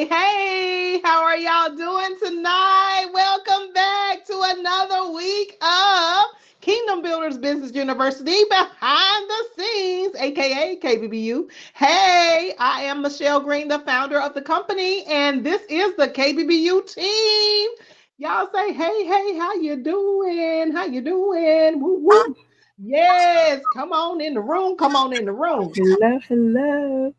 Hey, how are y'all doing tonight? Welcome back to another week of Kingdom Builders Business University Behind the Scenes, aka KBBU. Hey, I am Michelle Green, the founder of the company, and this is the KBBU team. Y'all say, hey, how you doing? How you doing? Woo, woo. Yes, come on in the room. Come on in the room. Hello.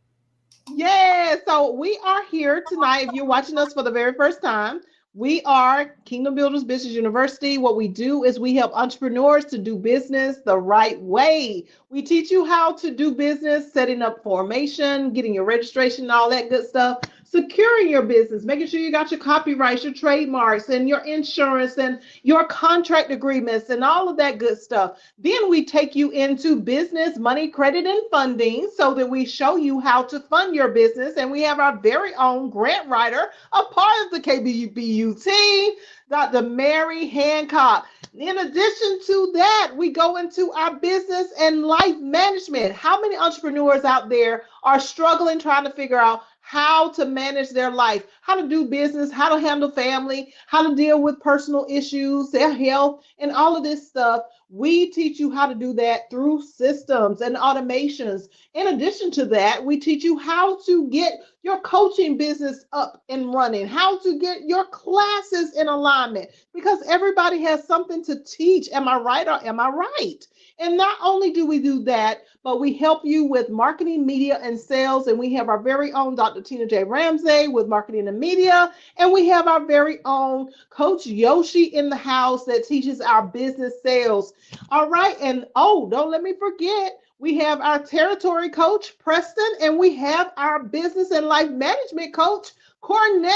Yeah, so we are here tonight. If you're watching us for the very first time, we are Kingdom Builders Business University. What we do is we help entrepreneurs to do business the right way. We teach you how to do business, setting up formation, getting your registration, all that good stuff, securing your business, making sure you got your copyrights, your trademarks, and your insurance, and your contract agreements, and all of that good stuff. Then we take you into business, money, credit, and funding so that we show you how to fund your business. And we have our very own grant writer, a part of the KBBU team, Dr. Mary Hancock. In addition to that, we go into our business and life management. How many entrepreneurs out there are struggling trying to figure out how to manage their life, how to do business, how to handle family, how to deal with personal issues, their health, and all of this stuff? We teach you how to do that through systems and automations. In addition to that, we teach you how to get your coaching business up and running, how to get your classes in alignment, because everybody has something to teach. Am I right or am I right? And not only do we do that, but we help you with marketing, media, and sales. And we have our very own Dr. Tina J. Ramsey with marketing and media. And we have our very own Coach Yoshi in the house that teaches our business sales. All right. And don't let me forget, we have our territory coach, Preston, and we have our business and life management coach, Cornell.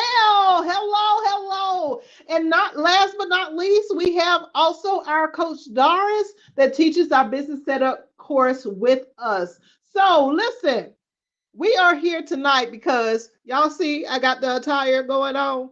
Hello. And not last but not least, we have also our coach Doris that teaches our business setup course with us. So listen, we are here tonight because y'all see I got the attire going on.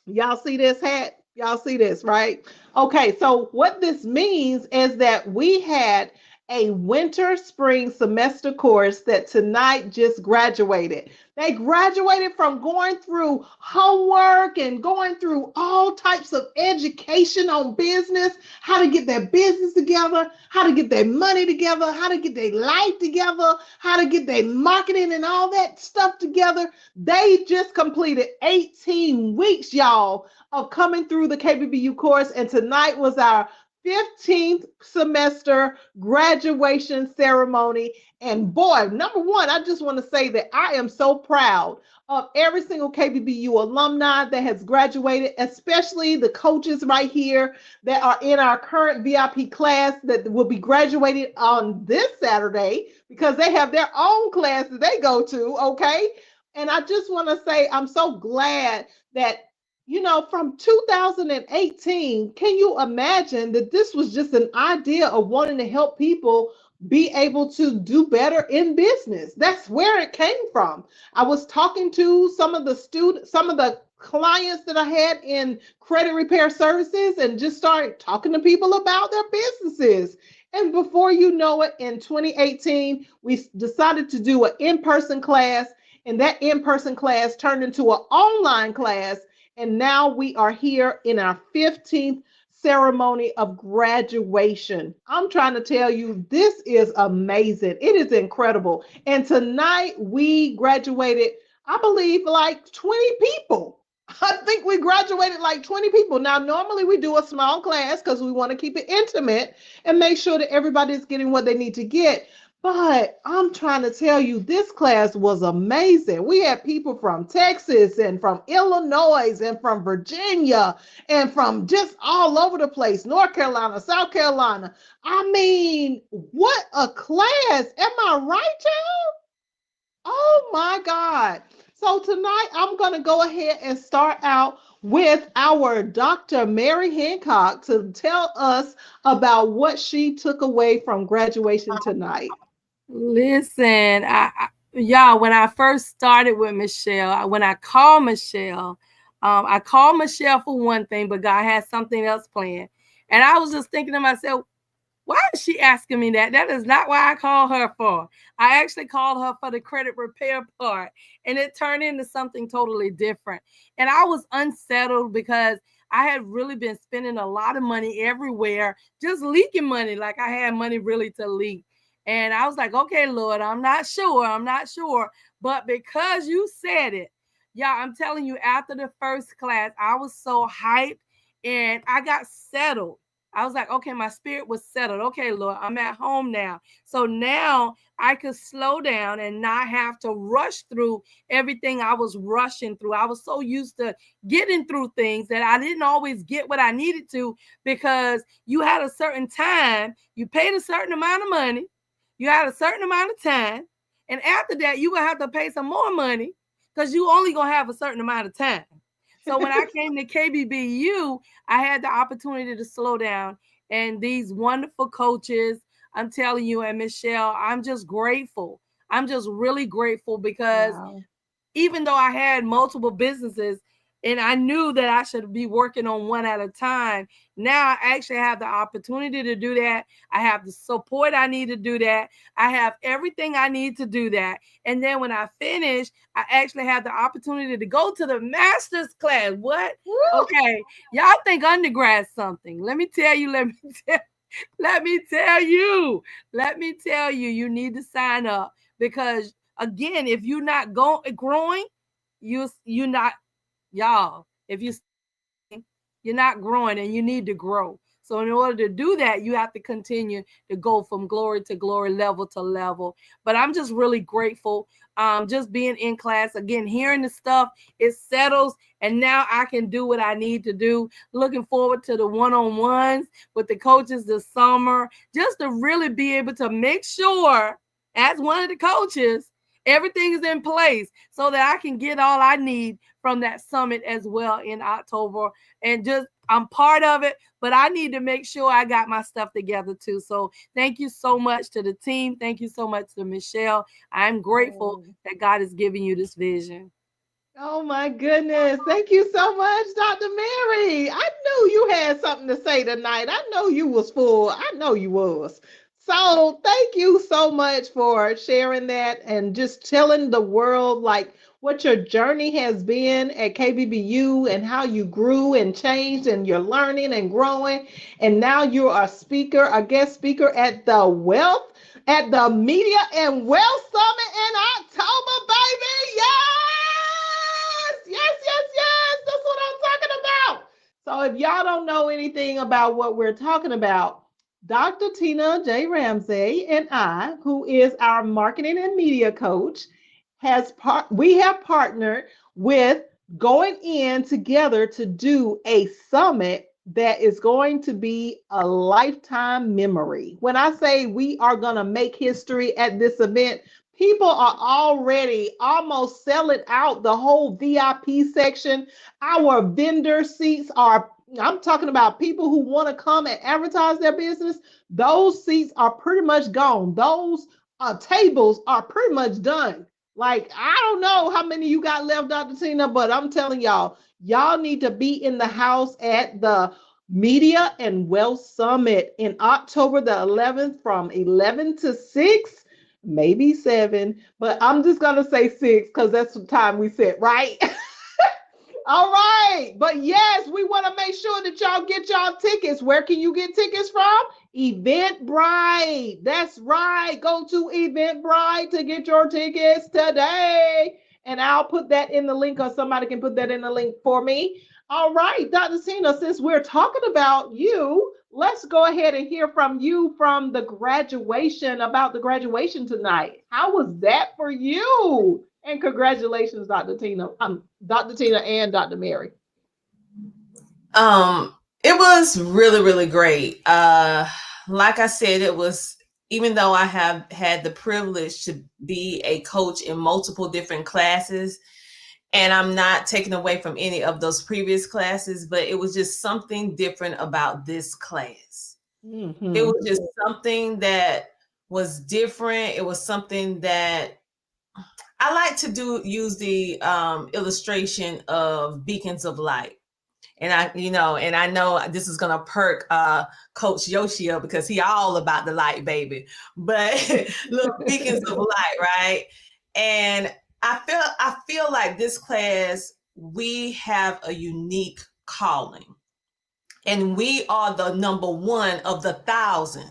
Y'all see this hat? Y'all see this, right? Okay, so what this means is that we had a winter spring semester course that tonight just graduated. They graduated from going through homework and going through all types of education on business, how to get their business together, how to get their money together, how to get their life together, how to get their marketing and all that stuff together. They just completed 18 weeks, y'all, of coming through the KBBU course, and tonight was our 15th semester graduation ceremony. And boy, number one, I just want to say that I am so proud of every single KBBU alumni that has graduated, especially the coaches right here that are in our current VIP class that will be graduating on this Saturday because they have their own class that they go to, okay? And I just want to say I'm so glad that from 2018, can you imagine that this was just an idea of wanting to help people be able to do better in business? That's where it came from. I was talking to some of the clients that I had in credit repair services and just started talking to people about their businesses. And before you know it, in 2018, we decided to do an in-person class, and that in-person class turned into an online class. And now we are here in our 15th ceremony of graduation. I'm trying to tell you, this is amazing. It is incredible. And tonight we graduated, I believe, like 20 people. I think we graduated like 20 people. Now, normally we do a small class because we want to keep it intimate and make sure that everybody's getting what they need to get. But I'm trying to tell you, this class was amazing. We had people from Texas and from Illinois and from Virginia and from just all over the place, North Carolina, South Carolina. I mean, what a class. Am I right, y'all? Oh my God. So tonight I'm going to go ahead and start out with our Dr. Mary Hancock to tell us about what she took away from graduation tonight. Listen, y'all, when I first started with Michelle, when I called Michelle for one thing, but God had something else planned. And I was just thinking to myself, Why is she asking me that? That is not why I called her for. I actually called her for the credit repair part, and it turned into something totally different. And I was unsettled because I had really been spending a lot of money everywhere, just leaking money, like I had money really to leak. And I was like, okay, Lord, I'm not sure. I'm not sure. But because you said it, yeah, I'm telling you, after the first class, I was so hyped and I got settled. I was like, okay, my spirit was settled. Okay, Lord, I'm at home now. So now I could slow down and not have to rush through everything I was rushing through. I was so used to getting through things that I didn't always get what I needed to, because you had a certain time, you paid a certain amount of money, you had a certain amount of time, and after that, you gonna have to pay some more money because you only gonna have a certain amount of time. So when I came to KBBU, I had the opportunity to slow down, and these wonderful coaches, I'm telling you, and Michelle, I'm just grateful. I'm just really grateful because Wow. even though I had multiple businesses and I knew that I should be working on one at a time, now I actually have the opportunity to do that. I have the support I need to do that. I have everything I need to do that. And then when I finish, I actually have the opportunity to go to the master's class. What? Woo! Okay. Y'all think undergrad's something. Let me tell you, let me tell you, you need to sign up, because again, if you're not growing, you're not, y'all. If you you're not growing, and you need to grow. So in order to do that, you have to continue to go from glory to glory, level to level. But I'm just really grateful. Just being in class again, hearing the stuff, it settles, and now I can do what I need to do. Looking forward to the one-on-ones with the coaches this summer, just to really be able to make sure, as one of the coaches, everything is in place so that I can get all I need from that summit as well in October. And just, I'm part of it, but I need to make sure I got my stuff together too. So thank you so much to the team. Thank you so much to Michelle. I'm grateful Oh. that God is giving you this vision. Oh my goodness. Thank you so much, Dr. Mary. I knew you had something to say tonight. I know you was full. I know you was. So thank you so much for sharing that and just telling the world like what your journey has been at KBBU and how you grew and changed and you're learning and growing. And now you're a speaker, a guest speaker at the Media and Wealth Summit in October, baby. Yes! Yes, yes, yes. That's what I'm talking about. So if y'all don't know anything about what we're talking about, Dr. Tina J. Ramsey and I, who is our marketing and media coach, we have partnered with going in together to do a summit that is going to be a lifetime memory. When I say we are going to make history at this event, people are already almost selling out the whole VIP section. Our vendor seats are, I'm talking about people who want to come and advertise their business. Those seats are pretty much gone. Those tables are pretty much done. Like, I don't know how many you got left, Dr. Tina, but I'm telling y'all, y'all need to be in the house at the Media and Wealth Summit in October the 11th from 11 to 6, maybe 7, but I'm just going to say 6 because that's the time we set, right? All right. But yes, we want to make sure that y'all get y'all tickets. Where can you get tickets from? Eventbrite. That's right. Go to Eventbrite to get your tickets today. And I'll put that in the link, or somebody can put that in the link for me. All right, Dr. Tina, since we're talking about you, let's go ahead and hear from you from the graduation, about the graduation tonight. How was that for you? And congratulations, Dr. Tina. Dr. Tina and Dr. Mary. It was really, really great. Like I said, it was, even though I have had the privilege to be a coach in multiple different classes, and I'm not taking away from any of those previous classes, but it was just something different about this class. Mm-hmm. It was just something that was different. It was something that I like to use the illustration of beacons of light. And I know this is gonna perk Coach Yoshi up because he all about the light, baby. But little beacons of light, right? And I feel like this class, we have a unique calling. And we are the number one of the 1,000,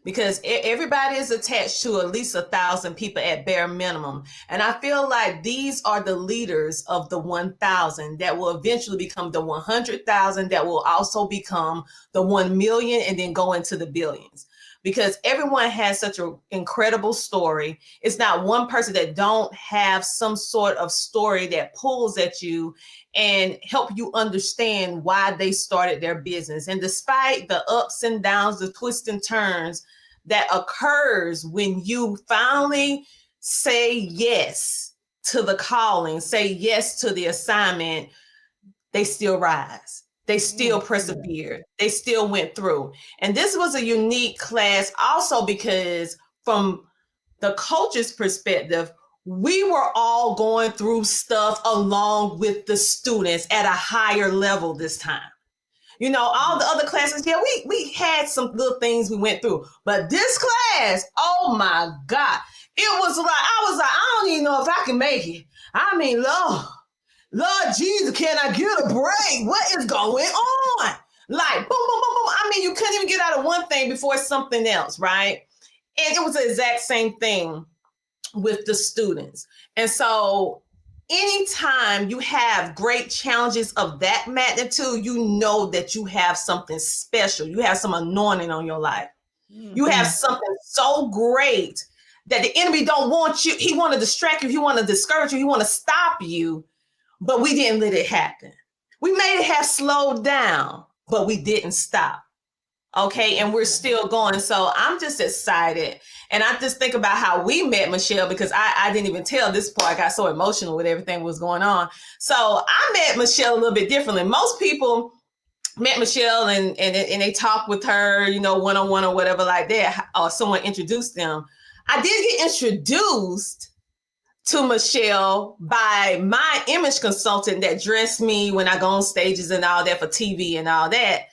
because everybody is attached to at least 1,000 people at bare minimum. And I feel like these are the leaders of the 1,000 that will eventually become the 100,000, that will also become the 1 million, and then go into the billions. Because everyone has such an incredible story. It's not one person that don't have some sort of story that pulls at you and help you understand why they started their business. And despite the ups and downs, the twists and turns that occurs when you finally say yes to the calling, say yes to the assignment, they still rise. They still persevered. They still went through. And this was a unique class also because from the coach's perspective, we were all going through stuff along with the students at a higher level this time. All the other classes, yeah, we had some good things we went through. But this class, oh my God, it was like, I don't even know if I can make it. I mean, Lord Jesus, can I get a break? What is going on? Like, boom, boom, boom, boom. I mean, you couldn't even get out of one thing before something else, right? And it was the exact same thing with the students. And so anytime you have great challenges of that magnitude, you know that you have something special. You have some anointing on your life. Mm-hmm. You have something so great that the enemy don't want you. He want to distract you. He want to discourage you. He want to stop you. But we didn't let it happen. We may have slowed down, but we didn't stop. Okay. And we're still going. So I'm just excited. And I just think about how we met Michelle, because I didn't even tell this part. I got so emotional with everything that was going on. So I met Michelle a little bit differently. Most people met Michelle and they talk with her, one-on-one or whatever like that, or someone introduced them. I did get introduced to Michelle by my image consultant that dressed me when I go on stages and all that for TV and all that.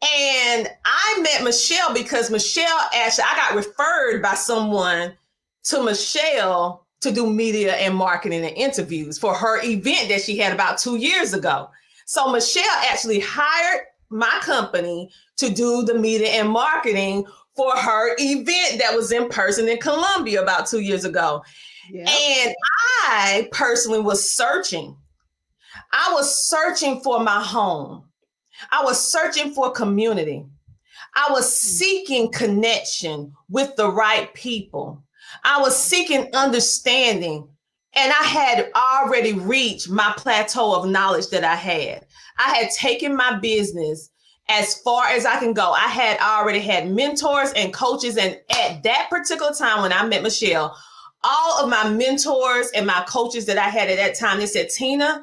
And I met Michelle because Michelle actually, I got referred by someone to Michelle to do media and marketing and interviews for her event that she had about 2 years ago. So Michelle actually hired my company to do the media and marketing for her event that was in person in Columbia about 2 years ago. Yep. And I personally was searching. I was searching for my home. I was searching for community. I was seeking connection with the right people. I was seeking understanding. And I had already reached my plateau of knowledge that I had. I had taken my business as far as I can go. I had already had mentors and coaches. And at that particular time when I met Michelle, all of my mentors and my coaches that I had at that time, they said, Tina,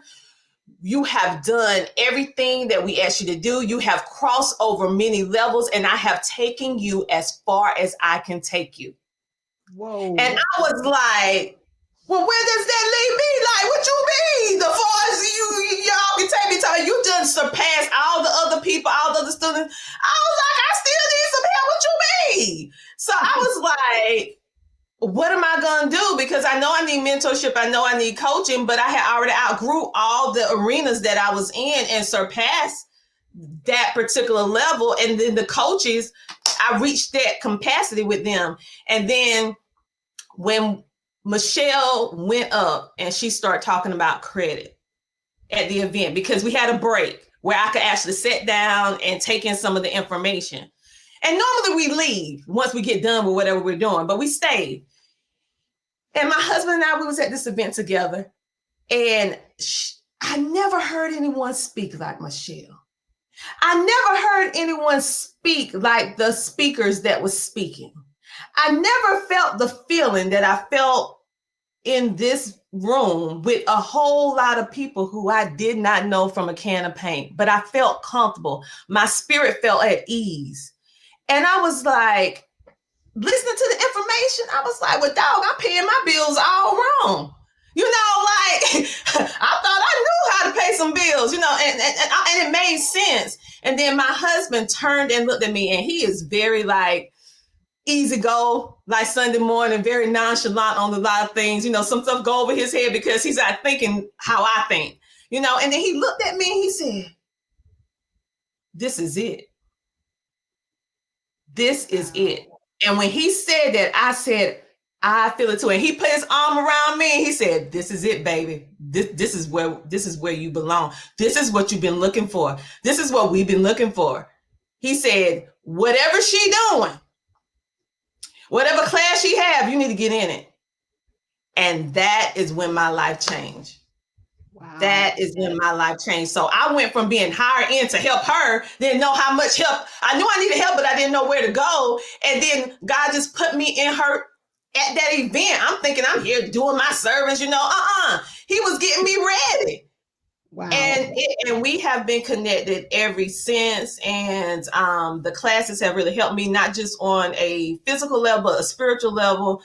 you have done everything that we asked you to do. You have crossed over many levels, and I have taken you as far as I can take you. Whoa. And I was like, well, where does that leave me? Like, what you mean? The far as y'all can take me to, you just surpassed all the other people, all the other students. I was like, I still need some help. What you mean? So I was like, what am I going to do? Because I know I need mentorship. I know I need coaching, but I had already outgrew all the arenas that I was in and surpassed that particular level. And then the coaches, I reached that capacity with them. And then when Michelle went up and she started talking about credit at the event, because we had a break where I could actually sit down and take in some of the information. And normally we leave once we get done with whatever we're doing, but we stayed. And my husband and I, we was at this event together, and I never heard anyone speak like Michelle. I never heard anyone speak like the speakers that was speaking. I never felt the feeling that I felt in this room with a whole lot of people who I did not know from a can of paint, but I felt comfortable. My spirit felt at ease. And I was like, listening to the information, I was like, well, dog, I'm paying my bills all wrong. I thought I knew how to pay some bills, and it made sense. And then my husband turned and looked at me, and he is very like easy go, like Sunday morning, very nonchalant on a lot of things. You know, some stuff go over his head because he's not thinking how I think, you know. And then he looked at me and he said, this is it. This is it. And when he said that, I said, I feel it too. And he put his arm around me and he said, this is it, baby. This is where you belong. This is what you've been looking for. This is what we've been looking for. He said, whatever she doing, whatever class she have, you need to get in it. And that is when my life changed. Wow. That is when my life changed. So I went from being hired in to help her, didn't know how much help. I knew I needed help, but I didn't know where to go. And then God just put me in her at that event. I'm thinking I'm here doing my service, you know. He was getting me ready. Wow. And we have been connected ever since. And the classes have really helped me, not just on a physical level, but a spiritual level,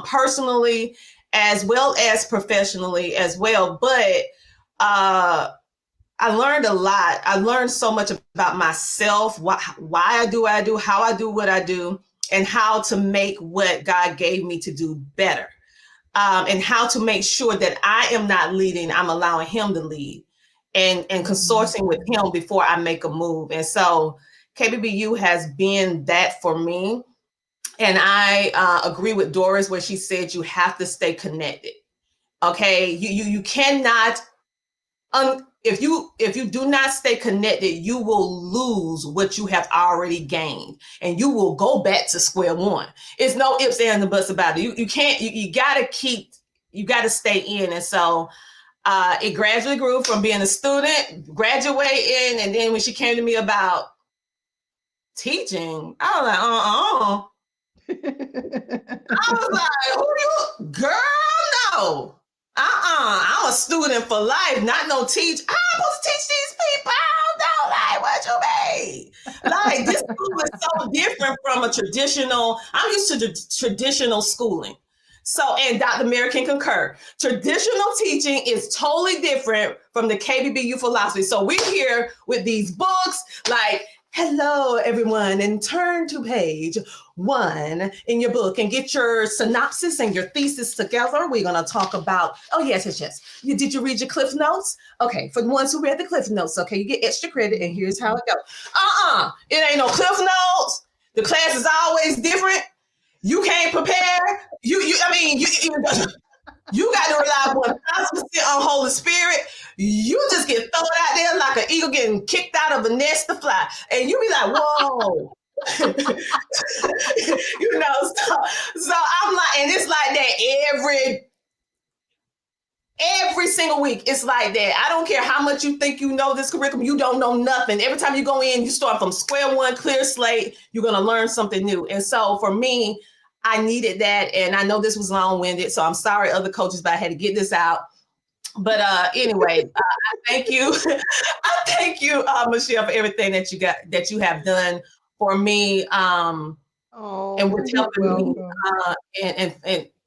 personally, as well as professionally as well. But I learned a lot. I learned so much about myself, why I do what I do, how I do what I do, and how to make what God gave me to do better. And how to make sure that I am not leading, I'm allowing him to lead and consorting with him before I make a move. And so KBBU has been that for me. And I agree with Doris where she said you have to stay connected. Okay, you cannot. If you do not stay connected, you will lose what you have already gained, and you will go back to square one. It's no ifs, ands, and buts about it. You can't. You gotta stay in. And so it gradually grew from being a student, graduating, and then when she came to me about teaching, I was like, I was like, who you, girl? No. I'm a student for life, not no teach. I'm supposed to teach these people. I don't know, like, what you mean? Like, this school is so different from a traditional, I'm used to the traditional schooling. So, and Dr. Mary can concur. Traditional teaching is totally different from the KBBU philosophy. So we're here with these books, like, hello, everyone, and turn to page 1 in your book and get your synopsis and your thesis together. We're going to talk about, oh, yes. Did you read your Cliff Notes? Okay, for the ones who read the Cliff Notes, okay, you get extra credit, and here's how it goes. It ain't no Cliff Notes. The class is always different. You can't prepare. You got to rely upon constancy on Holy Spirit. You just get thrown out there like an eagle getting kicked out of a nest to fly. And you be like, whoa. You know, so I'm like, and it's like that every single week. It's like that. I don't care how much you think you know this curriculum, you don't know nothing. Every time you go in, you start from square one, clear slate. You're going to learn something new. And so for me, I needed that. And I know this was long-winded, so I'm sorry, other coaches, but I had to get this out. But anyway, I thank you. I thank you, Michelle, for everything that you have done for me. And what's helping me. And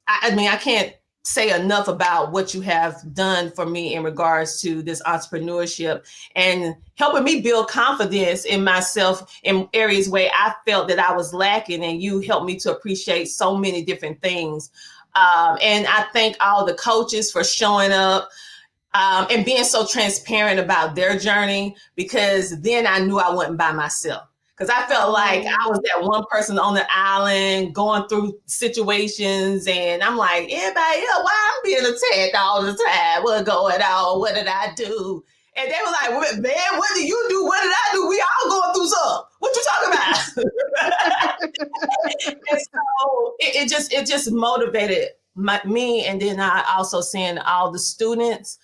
I mean, I can't say enough about what you have done for me in regards to this entrepreneurship and helping me build confidence in myself in areas where I felt that I was lacking, and you helped me to appreciate so many different things. And I thank all the coaches for showing up and being so transparent about their journey, because then I knew I wasn't by myself. Because I felt like I was that one person on the island going through situations, and I'm like, everybody else, why I'm being attacked all the time? What's going on? What did I do? And they were like, man, what did you do? What did I do? We all going through something. What you talking about? And so it just motivated me. And then I also seeing all the students,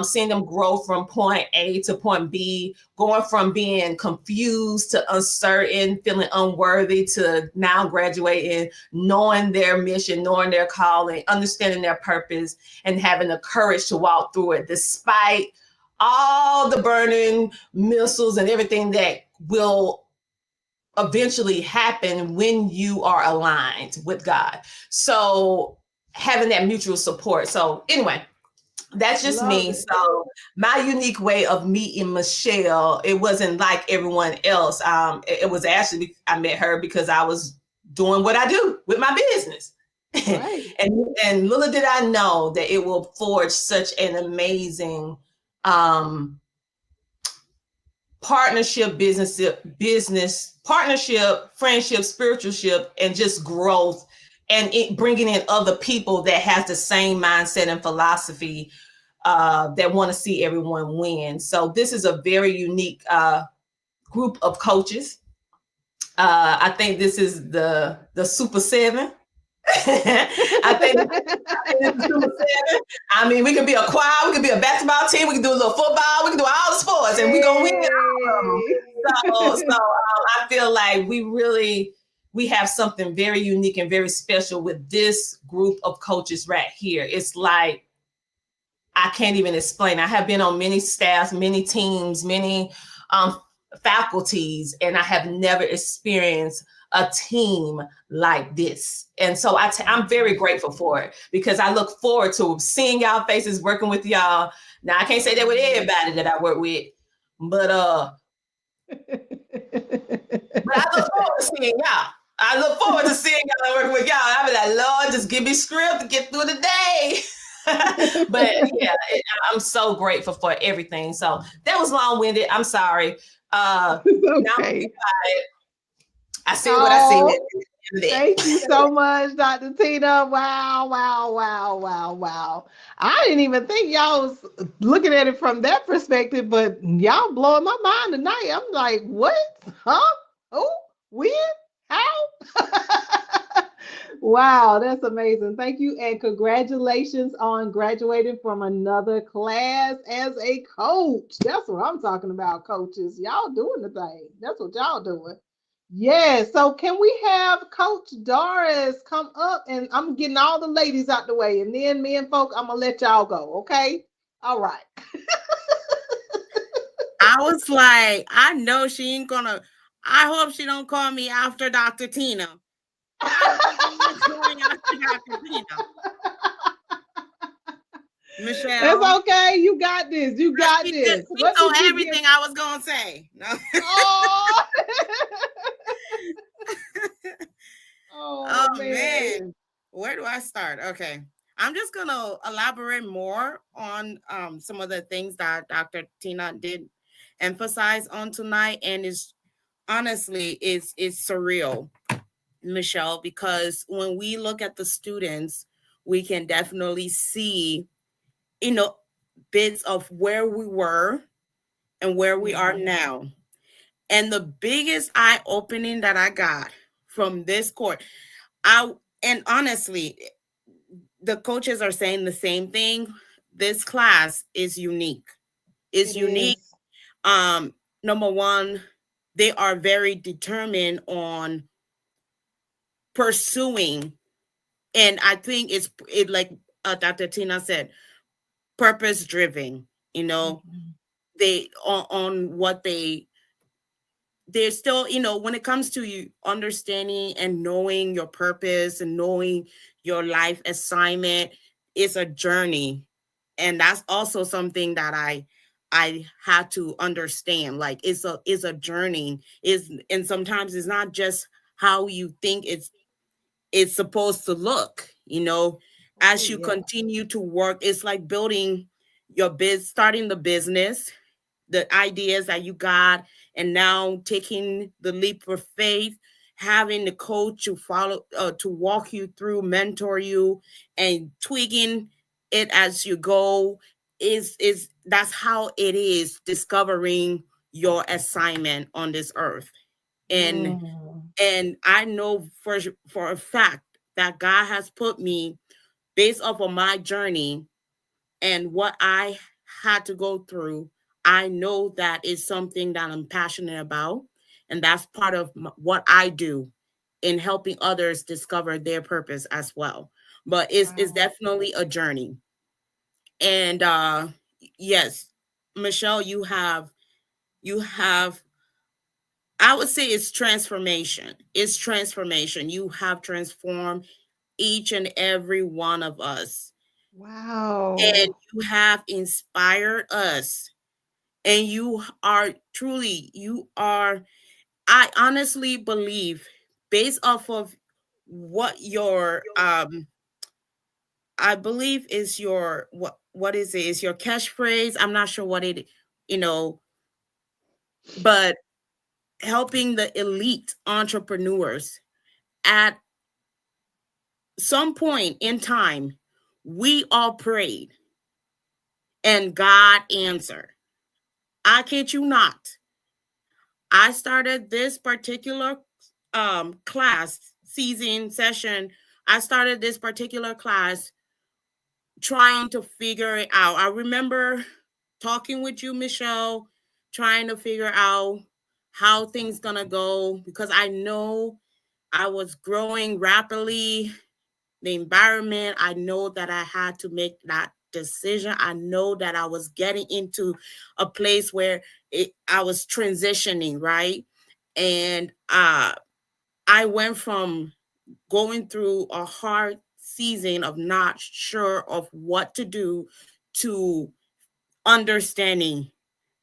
seeing them grow from point A to point B, going from being confused to uncertain, feeling unworthy, to now graduating, knowing their mission, knowing their calling, understanding their purpose, and having the courage to walk through it despite all the burning missiles and everything that will eventually happen when you are aligned with God. So having that mutual support. So anyway, That's just Love me. it. So my unique way of meeting Michelle, it wasn't like everyone else. It was actually I met her because I was doing what I do with my business. Right. and little did I know that it will forge such an amazing um partnership, business partnership, friendship, spiritualship, and just growth, and it bringing in other people that has the same mindset and philosophy, that want to see everyone win. So this is a very unique group of coaches. I think this is the Super Seven. I think this is Super Seven. I mean, we could be a choir, we could be a basketball team, we can do a little football, we can do all the sports, and we're gonna win all of them. Hey. I feel like we have something very unique and very special with this group of coaches right here. It's like I can't even explain. I have been on many staffs, many teams, many faculties, and I have never experienced a team like this. And so I'm very grateful for it because I look forward to seeing y'all faces, working with y'all. Now I can't say that with everybody that I work with, but I look forward to seeing y'all. I look forward to seeing y'all and working with y'all. I'll be like, Lord, just give me script to get through the day. But yeah, I'm so grateful for everything. So that was long-winded. I'm sorry. Now Okay. I see what I see. Thank you so much, Dr. Tina. Wow, wow, wow, wow, wow. I didn't even think y'all was looking at it from that perspective, but y'all blowing my mind tonight. I'm like, what? Huh? Who? When? How? Wow, that's amazing. Thank you and congratulations on graduating from another class as a coach. That's what I'm talking about, coaches. Y'all doing the thing. That's what y'all doing. Yeah, so can we have Coach Doris come up and I'm getting all the ladies out the way and then me and folk, I'm gonna let y'all go, okay? All right. I was like, I know she ain't gonna. I hope she don't call me after Dr. Tina. Going after Dr. Tina. Michelle. That's okay. You got this. You got this. She told everything I was gonna say. No. Oh, Oh man. Where do I start? Okay. I'm just gonna elaborate more on some of the things that Dr. Tina did emphasize on tonight, and is honestly is surreal, Michelle, because when we look at the students, we can definitely see, bits of where we were and where we are now. And the biggest eye opening that I got from this course, and honestly, the coaches are saying the same thing. This class is unique. It's unique. Number one, they are very determined on pursuing, and I think it like Dr. Tina said, purpose driven. They on what they're still, when it comes to you understanding and knowing your purpose and knowing your life assignment, it's a journey. And that's also something that I had to understand. Like it's a journey. And sometimes it's not just how you think it's supposed to look, as you continue to work. It's like building your starting the business, the ideas that you got, and now taking the leap of faith, having the coach to follow, to walk you through, mentor you, and tweaking it as you go. Is That's how it is discovering your assignment on this earth. And I know for a fact that God has put me, based off of my journey and what I had to go through, I know that is something that I'm passionate about. And that's part of what I do in helping others discover their purpose as well. But it's definitely a journey. And yes, Michelle, you have, I would say it's transformation. It's transformation. You have transformed each and every one of us. Wow. And you have inspired us. And you are truly, I honestly believe, based off of what your I believe is your what is it? Is your catchphrase? I'm not sure what it, you know, but helping the elite entrepreneurs at some point in time, we all prayed and God answered. I kid you not. I started this particular class season session. I started this particular class trying to figure it out. I remember talking with you, Michelle, trying to figure out how things gonna go because I know I was growing rapidly. The environment, I know that I had to make that decision. I know that I was getting into a place where I was transitioning, right? And I went from going through a hard season of not sure of what to do to understanding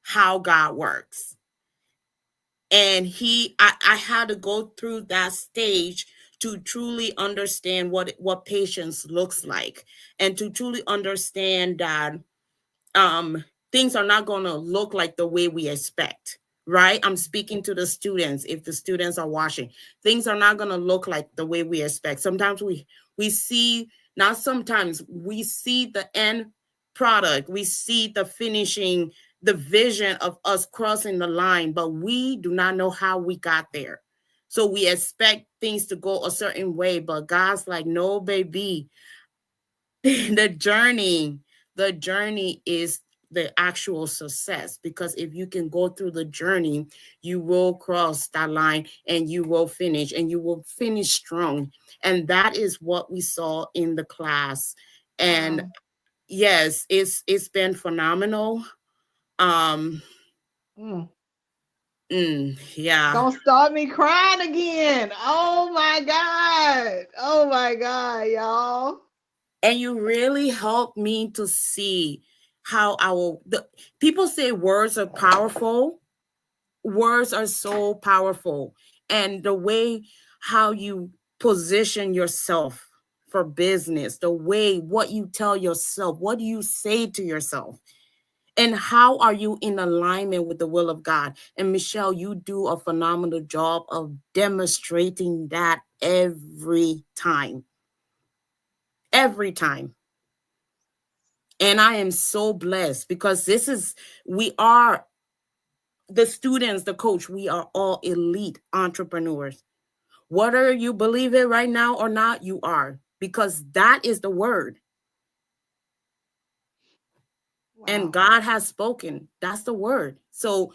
how God works. And I had to go through that stage to truly understand what patience looks like, and to truly understand that things are not going to look like the way we expect, right? I'm speaking to the students. If the students are watching, things are not going to look like the way we expect. Sometimes we see, not sometimes, we see the end product, we see the finishing, the vision of us crossing the line, but we do not know how we got there. So we expect things to go a certain way, but God's like, no, baby, the journey is the actual success, because if you can go through the journey, you will cross that line and you will finish, and you will finish strong. And that is what we saw in the class. And Wow. yes, it's been phenomenal. um Mm. yeah. Don't start me crying again. Oh my God. Oh my God, y'all. And you really helped me to see how the people say words are powerful. Words are so powerful, and the way how you position yourself for business, the way what you tell yourself, what do you say to yourself, and how are you in alignment with the will of God. And Michelle, you do a phenomenal job of demonstrating that every time. And I am so blessed, because we are the students, the coach, we are all elite entrepreneurs. Whether you believe it right now or not, you are, because that is the word. And Wow. God has spoken. That's the word. So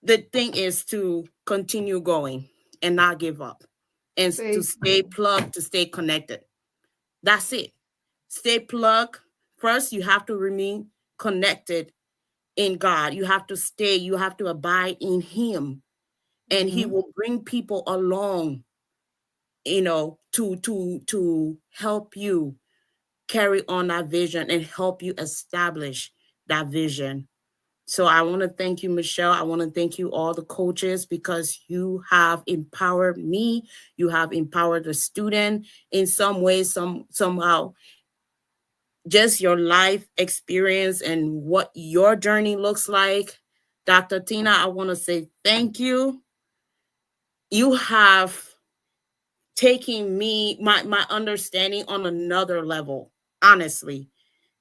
the thing is to continue going and not give up, and to Stay. stay plugged, to stay connected. That's it. Stay plugged. First, you have to remain connected in God. You have to abide in Him, and He Mm-hmm. will bring people along, to help you carry on that vision and help you establish that vision. So I want to thank you, Michelle. I want to thank you, all the coaches, because you have empowered me. You have empowered the student in some way, somehow. Just your life experience and what your journey looks like. Dr. Tina, I want to say thank you. You have taken my understanding on another level, honestly.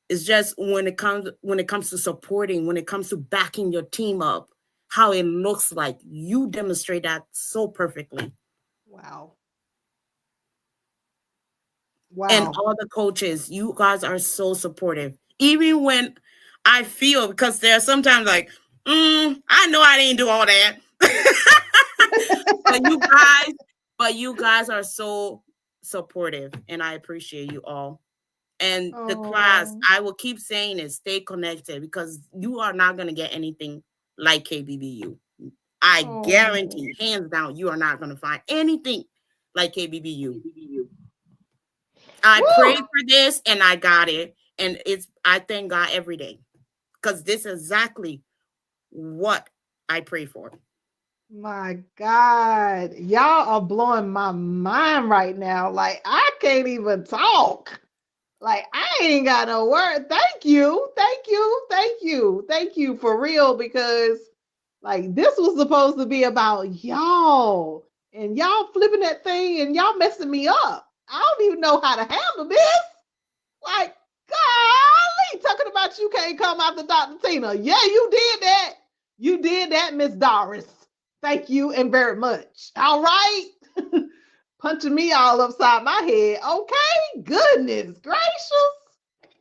It's just when it comes to supporting, when it comes to backing your team up, how it looks like. You demonstrate that so perfectly. Wow. And Wow. all the coaches, you guys are so supportive. Even when I feel, because there are sometimes like, I know I didn't do all that. but you guys, but you guys are so supportive, and I appreciate you all. And the class, Oh. I will keep saying it, stay connected, because you are not going to get anything like KBBU. I Oh. guarantee, hands down, you are not going to find anything like KBBU. I Woo! prayed for this and I got it. And I thank God every day because this is exactly what I pray for. My God, y'all are blowing my mind right now. Like, I can't even talk. Like, I ain't got no word. Thank you. Thank you. Thank you. Thank you for real, because like this was supposed to be about y'all and y'all flipping that thing and y'all messing me up. I don't even know how to handle this. Like, golly, talking about you can't come after Dr. Tina. Yeah, you did that. You did that, Miss Doris. Thank you and very much. All right. Punching me all upside my head. Okay. Goodness gracious.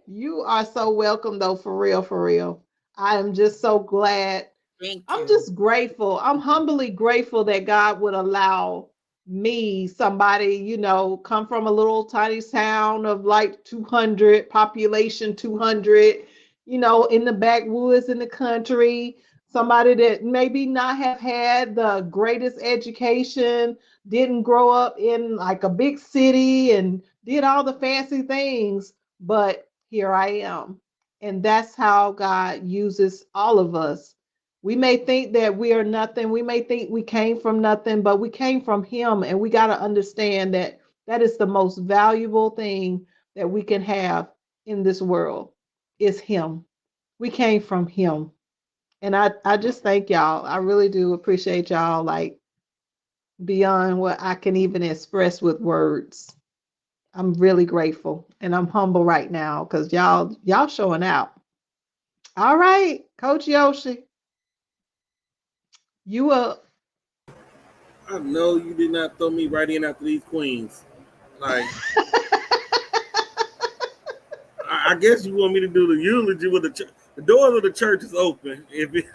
You are so welcome, though, for real, for real. I am just so glad. Thank I'm you. just grateful. I'm humbly grateful that God would allow me, somebody, you know, come from a little tiny town of like 200 population, 200, you know, in the backwoods in the country, somebody that maybe not have had the greatest education, didn't grow up in like a big city and did all the fancy things, but here I am. And that's how God uses all of us. We may think that we are nothing. We may think we came from nothing, but we came from Him. And we got to understand that that is the most valuable thing that we can have in this world is Him. We came from Him. And I just thank y'all. I really do appreciate y'all, like beyond what I can even express with words. I'm really grateful and I'm humble right now because y'all showing out. All right, Coach Yoshi, you up. I know you did not throw me right in after these queens. Like, I guess you want me to do the eulogy with the church. The doors of the church is open. If it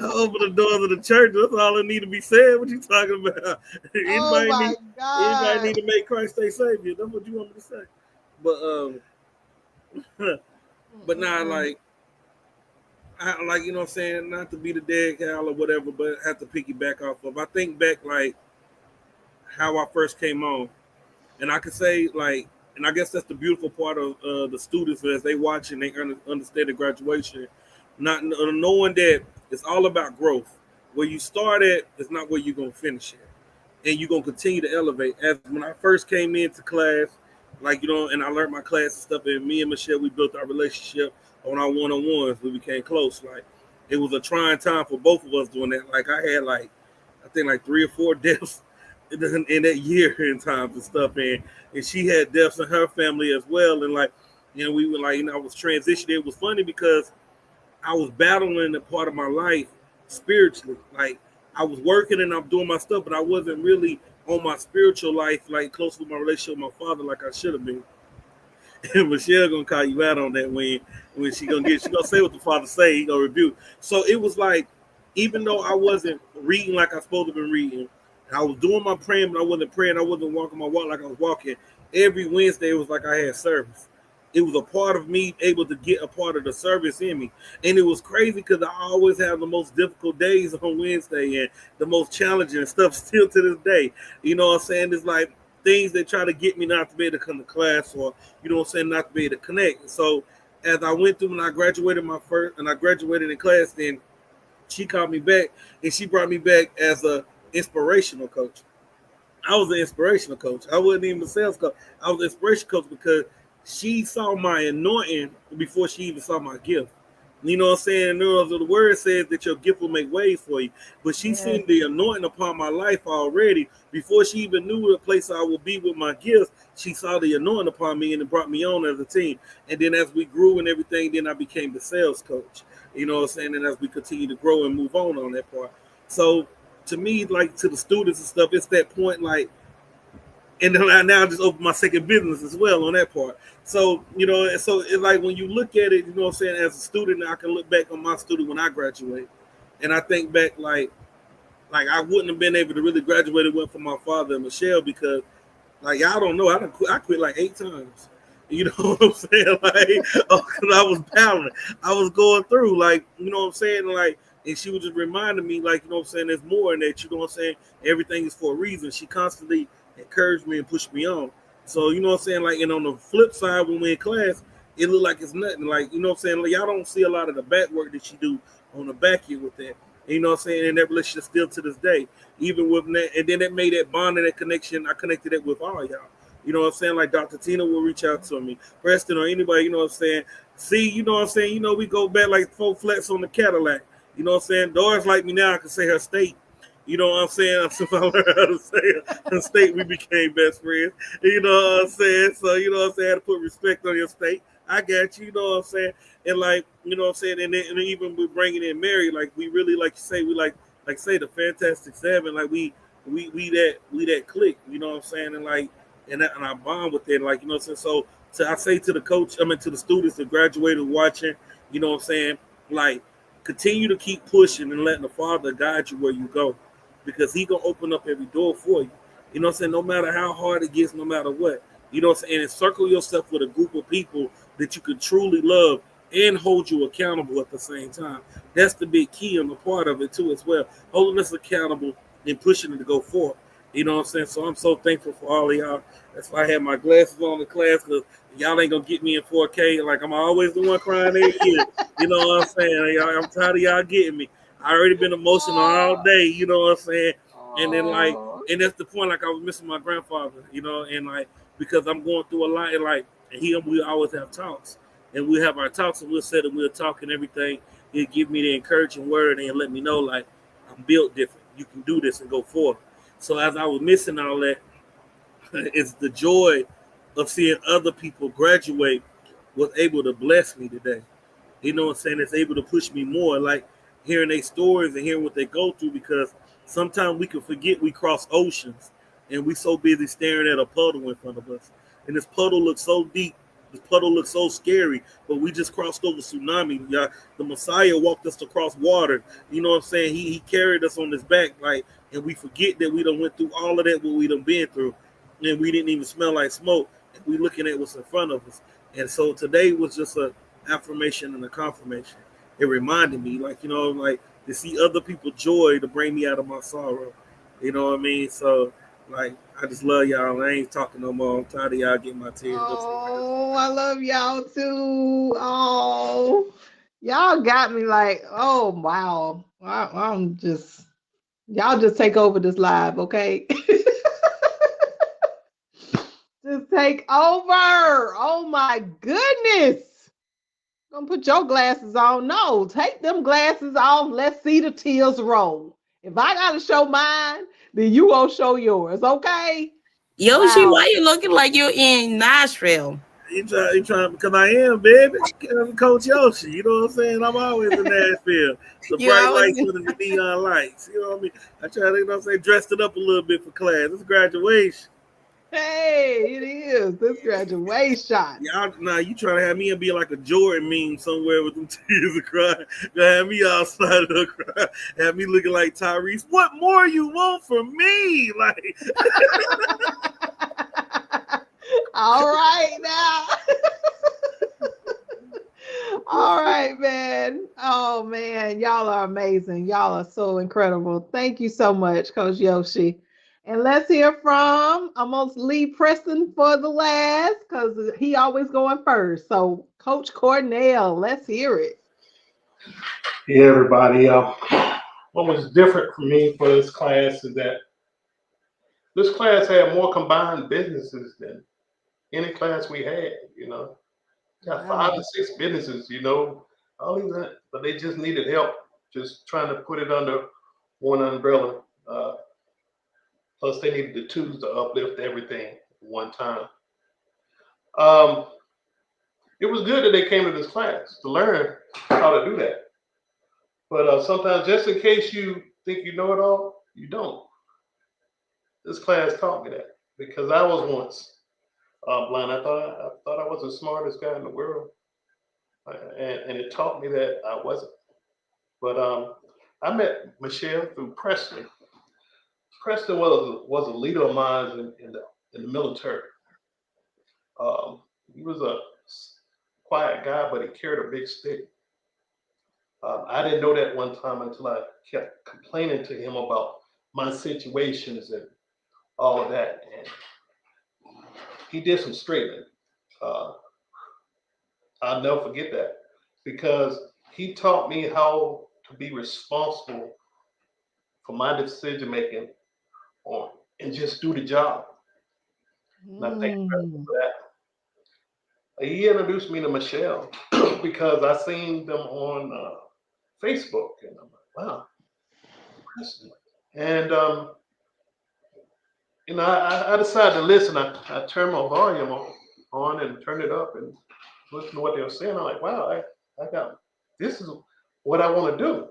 open the doors of the church, that's all that need to be said. What you talking about? Oh my Anybody God. need to make Christ their savior? That's what you want me to say. But but now like I like, you know what I'm saying, not to be the dead cow or whatever, but have to piggyback off of. I think back like how I first came on. And I could say, like, and I guess that's the beautiful part of the students as they watch and they understand the graduation, not knowing that it's all about growth. Where you start at is not where you're gonna finish at, and you're gonna continue to elevate. As when I first came into class, like, you know, and I learned my class and stuff, and me and Michelle, we built our relationship on our one-on-ones. We became close. Like, it was a trying time for both of us doing that. Like, I had like, I think like 3 or 4 deaths in that year in times and stuff, and she had deaths in her family as well, and like, you know, we were like, you know, I was transitioning. It was funny because I was battling a part of my life spiritually. Like, I was working and I'm doing my stuff, but I wasn't really on my spiritual life, like close with my relationship with my father, like I should have been. And Michelle gonna call you out on that when she gonna say what the father say, he gonna rebuke. So it was like, even though I wasn't reading like I was supposed to be reading, I was doing my praying, but I wasn't praying. I wasn't walking my walk like I was walking. Every Wednesday it was like I had service. It was a part of me able to get a part of the service in me. And it was crazy because I always have the most difficult days on Wednesday and the most challenging stuff still to this day. You know what I'm saying? It's like things that try to get me not to be able to come to class, or, you know what I'm saying, not to be able to connect. So as I went through and I graduated in class, then she called me back and she brought me back as a inspirational coach. I was an inspirational coach. I wasn't even a sales coach. I was an inspirational coach because she saw my anointing before she even saw my gift. You know what I'm saying? The word says that your gift will make ways for you. But she Yes. seen the anointing upon my life already. Before she even knew the place I would be with my gifts, she saw the anointing upon me and it brought me on as a team. And then as we grew and everything, then I became the sales coach. You know what I'm saying? And as we continue to grow and move on that part. So to me, like, to the students and stuff, it's that point, like, and then I now just open my second business as well on that part. So, you know, so it's like when you look at it, you know what I'm saying, as a student, I can look back on my student when I graduated. And I think back like I wouldn't have been able to really graduate if it went for my father and Michelle, because like, y'all don't know, I quit like 8 times. You know what I'm saying? Like, because I was battling. I was going through, like, you know what I'm saying? Like, and she was just reminding me, like, you know what I'm saying, there's more in that, you know what I'm saying? Everything is for a reason. She constantly encouraged me and pushed me on. So you know what I'm saying? Like, and on the flip side, when we're in class, it look like it's nothing. Like, you know what I'm saying? Like, y'all don't see a lot of the back work that she do on the back end with that. And, you know what I'm saying? And that relationship still to this day, even with that. And then that made that bond and that connection. I connected it with all y'all. You know what I'm saying? Like Dr. Tina will reach out to me, Preston or anybody. You know what I'm saying? See, you know what I'm saying? You know, we go back like 4 flats on the Cadillac. You know what I'm saying? Doris like me now. I can say her state. You know what I'm saying? Since I learned how to say her state, we became best friends. You know what I'm saying? So, you know what I'm saying? I had to put respect on your state. I got you, you know what I'm saying? And like, you know what I'm saying? And even with bringing in Mary, like we really, like you say, we like say the Fantastic Seven, like we that click, you know what I'm saying? And like, and I bond with it, like, you know what I'm saying? So I say to the coach, I mean to the students that graduated watching, you know what I'm saying? Like, continue to keep pushing and letting the Father guide you where you go, because He gonna open up every door for you. You know what I'm saying? No matter how hard it gets, no matter what. You know what I'm saying? And encircle yourself with a group of people that you can truly love and hold you accountable at the same time. That's the big key and the part of it too as well. Holding us accountable and pushing it to go forward. You know what I'm saying? So I'm so thankful for all of y'all. That's why I had my glasses on in class, because y'all ain't gonna get me in 4K. Like, I'm always the one crying every year. You know what I'm saying? I'm tired of y'all getting me. I already been emotional all day. You know what I'm saying? And then like, and that's the point. Like, I was missing my grandfather. You know, and like, because I'm going through a lot, and like, and we always have talks, and we have our talks, and we'll sit and we'll talk and everything. He'll give me the encouraging word and let me know, like, I'm built different. You can do this and go forward. So as I was missing all that, it's the joy of seeing other people graduate was able to bless me today. You know what I'm saying? It's able to push me more, like hearing their stories and hearing what they go through, because sometimes we can forget we cross oceans and we so busy staring at a puddle in front of us. And this puddle looks so deep. This puddle looks so scary, but we just crossed over tsunami. Yeah, the Messiah walked us across water. You know what I'm saying? He carried us on his back, like, and we forget that we done went through all of that, what we done been through, and we didn't even smell like smoke. And we looking at what's in front of us. And so today was just a affirmation and a confirmation. It reminded me, like, you know, like, to see other people joy to bring me out of my sorrow. You know what I mean? So, like, I just love y'all. I ain't talking no more. I'm tired of y'all getting my tears. Oh, I love y'all too. Oh, y'all got me like, oh wow. I'm just, y'all just take over this live, okay? Just take over. Oh my goodness. Gonna put your glasses on. No, take them glasses off. Let's see the tears roll. If I gotta show mine, then you gonna show yours, okay? Yoshi, Wow. why you looking like you're in Nashville? You trying, because I am, baby. I'm Coach Yoshi. You know what I'm saying? I'm always in Nashville. The You bright always lights with the neon lights. You know what I mean? I try to, you know what I'm saying, dressed it up a little bit for class. It's graduation. Hey, it is this graduation. Y'all, now you trying to have me and be like a Jordan meme somewhere with them tears of crying. Have me outside of the cry. Have me looking like Tyrese. What more you want from me? Like, All right now. All right, man. Oh man, y'all are amazing. Y'all are so incredible. Thank you so much, Coach Yoshi. And let's hear from, I'm gonna leave Preston for the last because he always going first. So Coach Cornell, let's hear it. Hey everybody. What was different for me for this class is that this class had more combined businesses than any class we had. You know, got Wow. 5 to 6 businesses. You know, all these, but they just needed help, just trying to put it under one umbrella. Plus, they needed the tools to uplift everything at one time. It was good that they came to this class to learn how to do that. But sometimes, just in case you think you know it all, you don't. This class taught me that, because I was once blind. I thought I was the smartest guy in the world, and it taught me that I wasn't. But I met Michelle through Preston. Preston was a leader of mine in the military. He was a quiet guy, but he carried a big stick. I didn't know that one time until I kept complaining to him about my situations and all of that. And he did some straightening. I'll never forget that, because he taught me how to be responsible for my decision making on and just do the job. And I thank him for that. He introduced me to Michelle because I seen them on Facebook, and I'm like, wow. And I decided to listen. I turned my volume on and turned it up and listened to what they were saying. I'm like, wow, I got, this is what I want to do.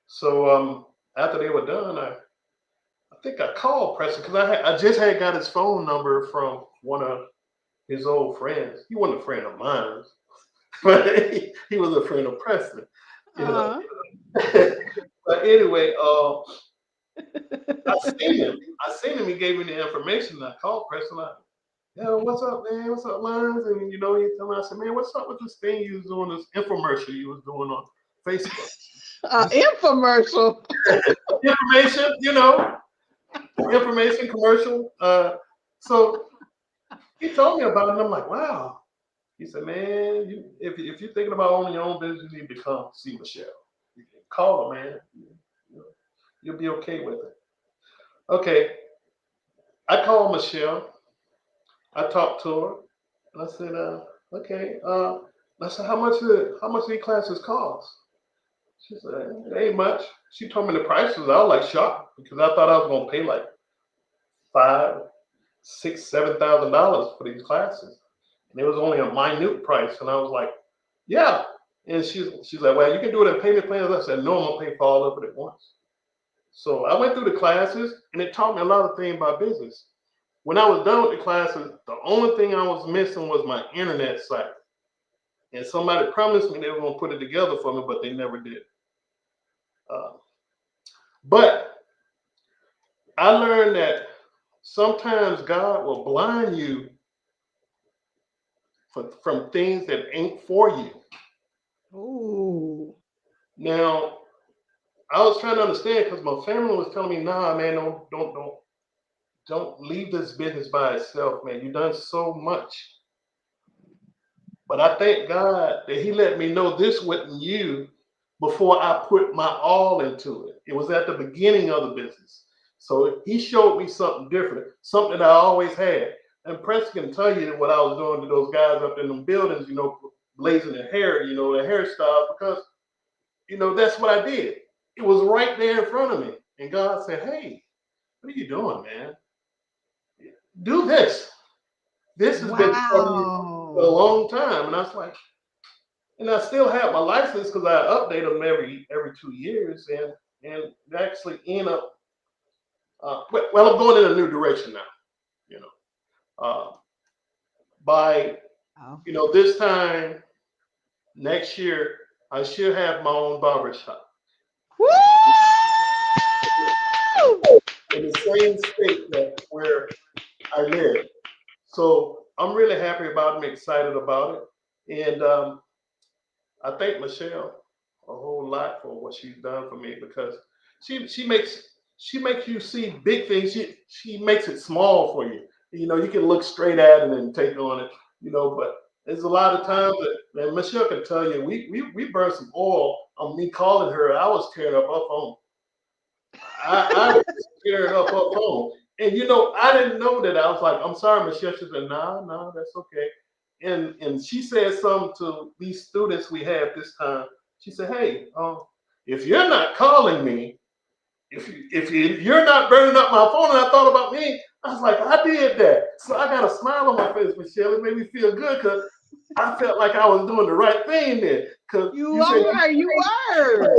So after they were done, I think I called Preston because I just had got his phone number from one of his old friends. He wasn't a friend of mine, but he was a friend of Preston. You know? But anyway, I seen him. He gave me the information. I called Preston. Yeah, what's up, man? What's up, Lines? And he told me, I said, man, what's up with this thing you was doing, this infomercial you was doing on Facebook? Infomercial. Information, information commercial. So he told me about it, and I'm like, wow. He said, man, if you're thinking about owning your own business, you need to come see Michelle. Call her, man. You'll be okay with it. Okay. I called Michelle. I talked to her, and I said, okay. I said, how much do these classes cost? She said, it ain't much. She told me the prices. I was like shocked because I thought I was gonna pay like $5,000, $6,000, $7,000 for these classes, and it was only a minute price. And I was like, yeah. And she's like, well, you can do it in payment plans. I said, no, I'm gonna pay for all of it at once. So I went through the classes, and it taught me a lot of things about business. When I was done with the classes, the only thing I was missing was my internet site. And somebody promised me they were going to put it together for me, but they never did. But I learned that sometimes God will blind you from things that ain't for you. Ooh. Now, I was trying to understand because my family was telling me, nah, man, don't leave this business by itself, man. You've done so much. But I thank God that he let me know this wasn't you before I put my all into it. It was at the beginning of the business. So he showed me something different, something that I always had. And Preston can tell you what I was doing to those guys up in them buildings, blazing their hair, the hairstyle, because, that's what I did. It was right there in front of me. And God said, hey, what are you doing, man? Do this. This has been for you for a long time. And I was like, and I still have my license because I update them every 2 years, and actually end up, well, I'm going in a new direction now, by, this time next year, I should have my own barbershop. Woo! In the same state where I live. So I'm really happy about it. I'm excited about it. And I thank Michelle a whole lot for what she's done for me, because she makes you see big things. She makes it small for you. You can look straight at it and take on it, but there's a lot of times that, and Michelle can tell you, we burned some oil on me calling her. I was tearing up her phone. I was tearing up her phone. And I didn't know that. I was like, I'm sorry, Michelle. She said, no, that's okay. And she said something to these students we had this time. She said, hey, if you're not calling me, if you're not burning up my phone, and I thought about me, I was like, I did that. So I got a smile on my face, Michelle. It made me feel good because I felt like I was doing the right thing there. You were.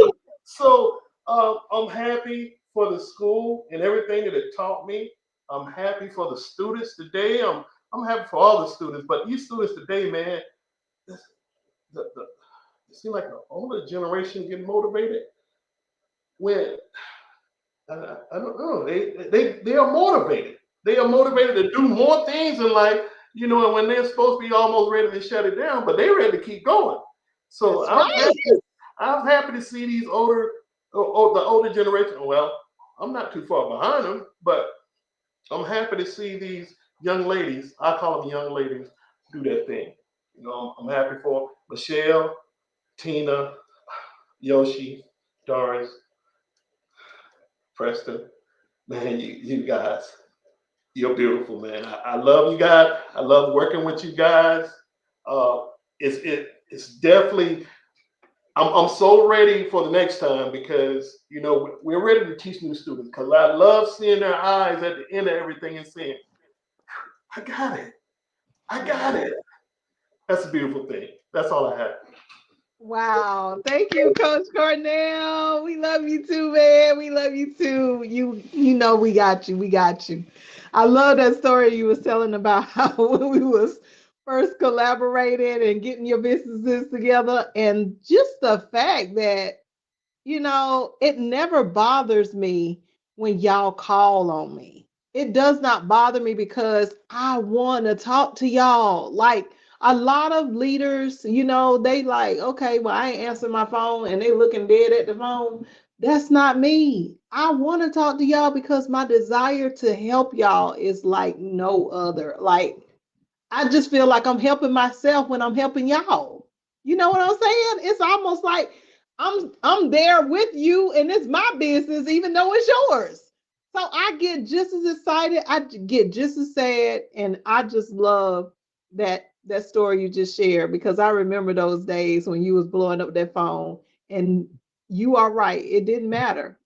So I'm happy for the school and everything that it taught me. I'm happy for the students today. I'm happy for all the students, but these students today, man, it seems like the older generation getting motivated. When I don't know, they are motivated. They are motivated to do more things in life, and when they're supposed to be almost ready to shut it down, but they're ready to keep going. So I'm happy to see these the older generation. Well, I'm not too far behind them, but I'm happy to see these young ladies, I call them young ladies, do that thing. You know, I'm happy for Michelle, Tina, Yoshi, Doris, Preston. Man, you guys, you're beautiful, man. I love you guys. I love working with you guys. Uh, it's definitely. I'm so ready for the next time because you know we're ready to teach new students because I love seeing their eyes at the end of everything and saying, "I got it, I got it." That's a beautiful thing. That's all I have. Wow. Thank you, Coach Cornell. We love you too, man. We love you too. You know we got you. We got you. I love that story you was telling about how when we was first collaborating and getting your businesses together and just the fact that it never bothers me when y'all call on me. It does not bother me because I want to talk to y'all. Like a lot of leaders, they like, okay, well, I ain't answering my phone and they looking dead at the phone. That's not me. I want to talk to y'all because my desire to help y'all is like no other. Like I just feel like I'm helping myself when I'm helping y'all. You know what I'm saying? It's almost like I'm there with you and it's my business even though it's yours. So I get just as excited, I get just as sad, and I just love that story you just shared because I remember those days when you was blowing up that phone, and you are right, it didn't matter.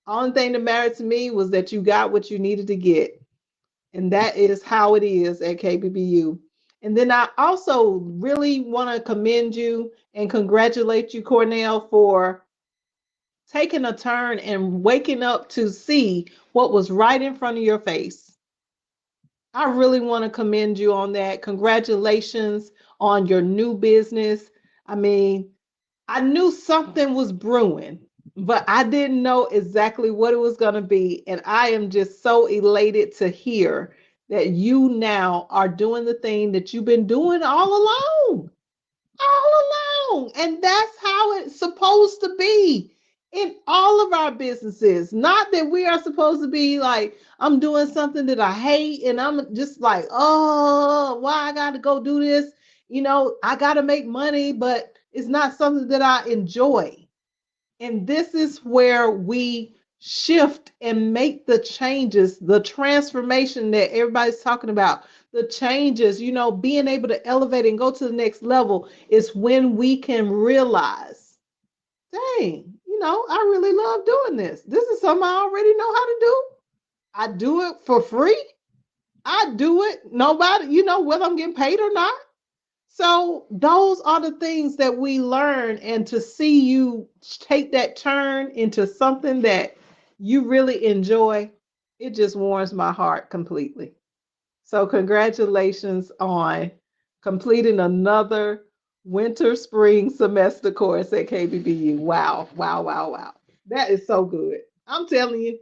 Only thing that mattered to me was that you got what you needed to get. And that is how it is at KBBU. And then I also really want to commend you and congratulate you, Cornell, for taking a turn and waking up to see what was right in front of your face. I really want to commend you on that. Congratulations on your new business. I mean, I knew something was brewing, but I didn't know exactly what it was going to be. And I am just so elated to hear that you now are doing the thing that you've been doing all along, all along. And that's how it's supposed to be in all of our businesses. Not that we are supposed to be like, I'm doing something that I hate and I'm just like, oh, why I got to go do this? I got to make money, but it's not something that I enjoy. And this is where we shift and make the changes, the transformation that everybody's talking about, the changes, being able to elevate and go to the next level is when we can realize, dang, I really love doing this. This is something I already know how to do. I do it for free. I do it, nobody, whether I'm getting paid or not. So those are the things that we learn, and to see you take that turn into something that you really enjoy, it just warms my heart completely. So congratulations on completing another winter spring semester course at KBBU. Wow, wow, wow, wow. That is so good. I'm telling you,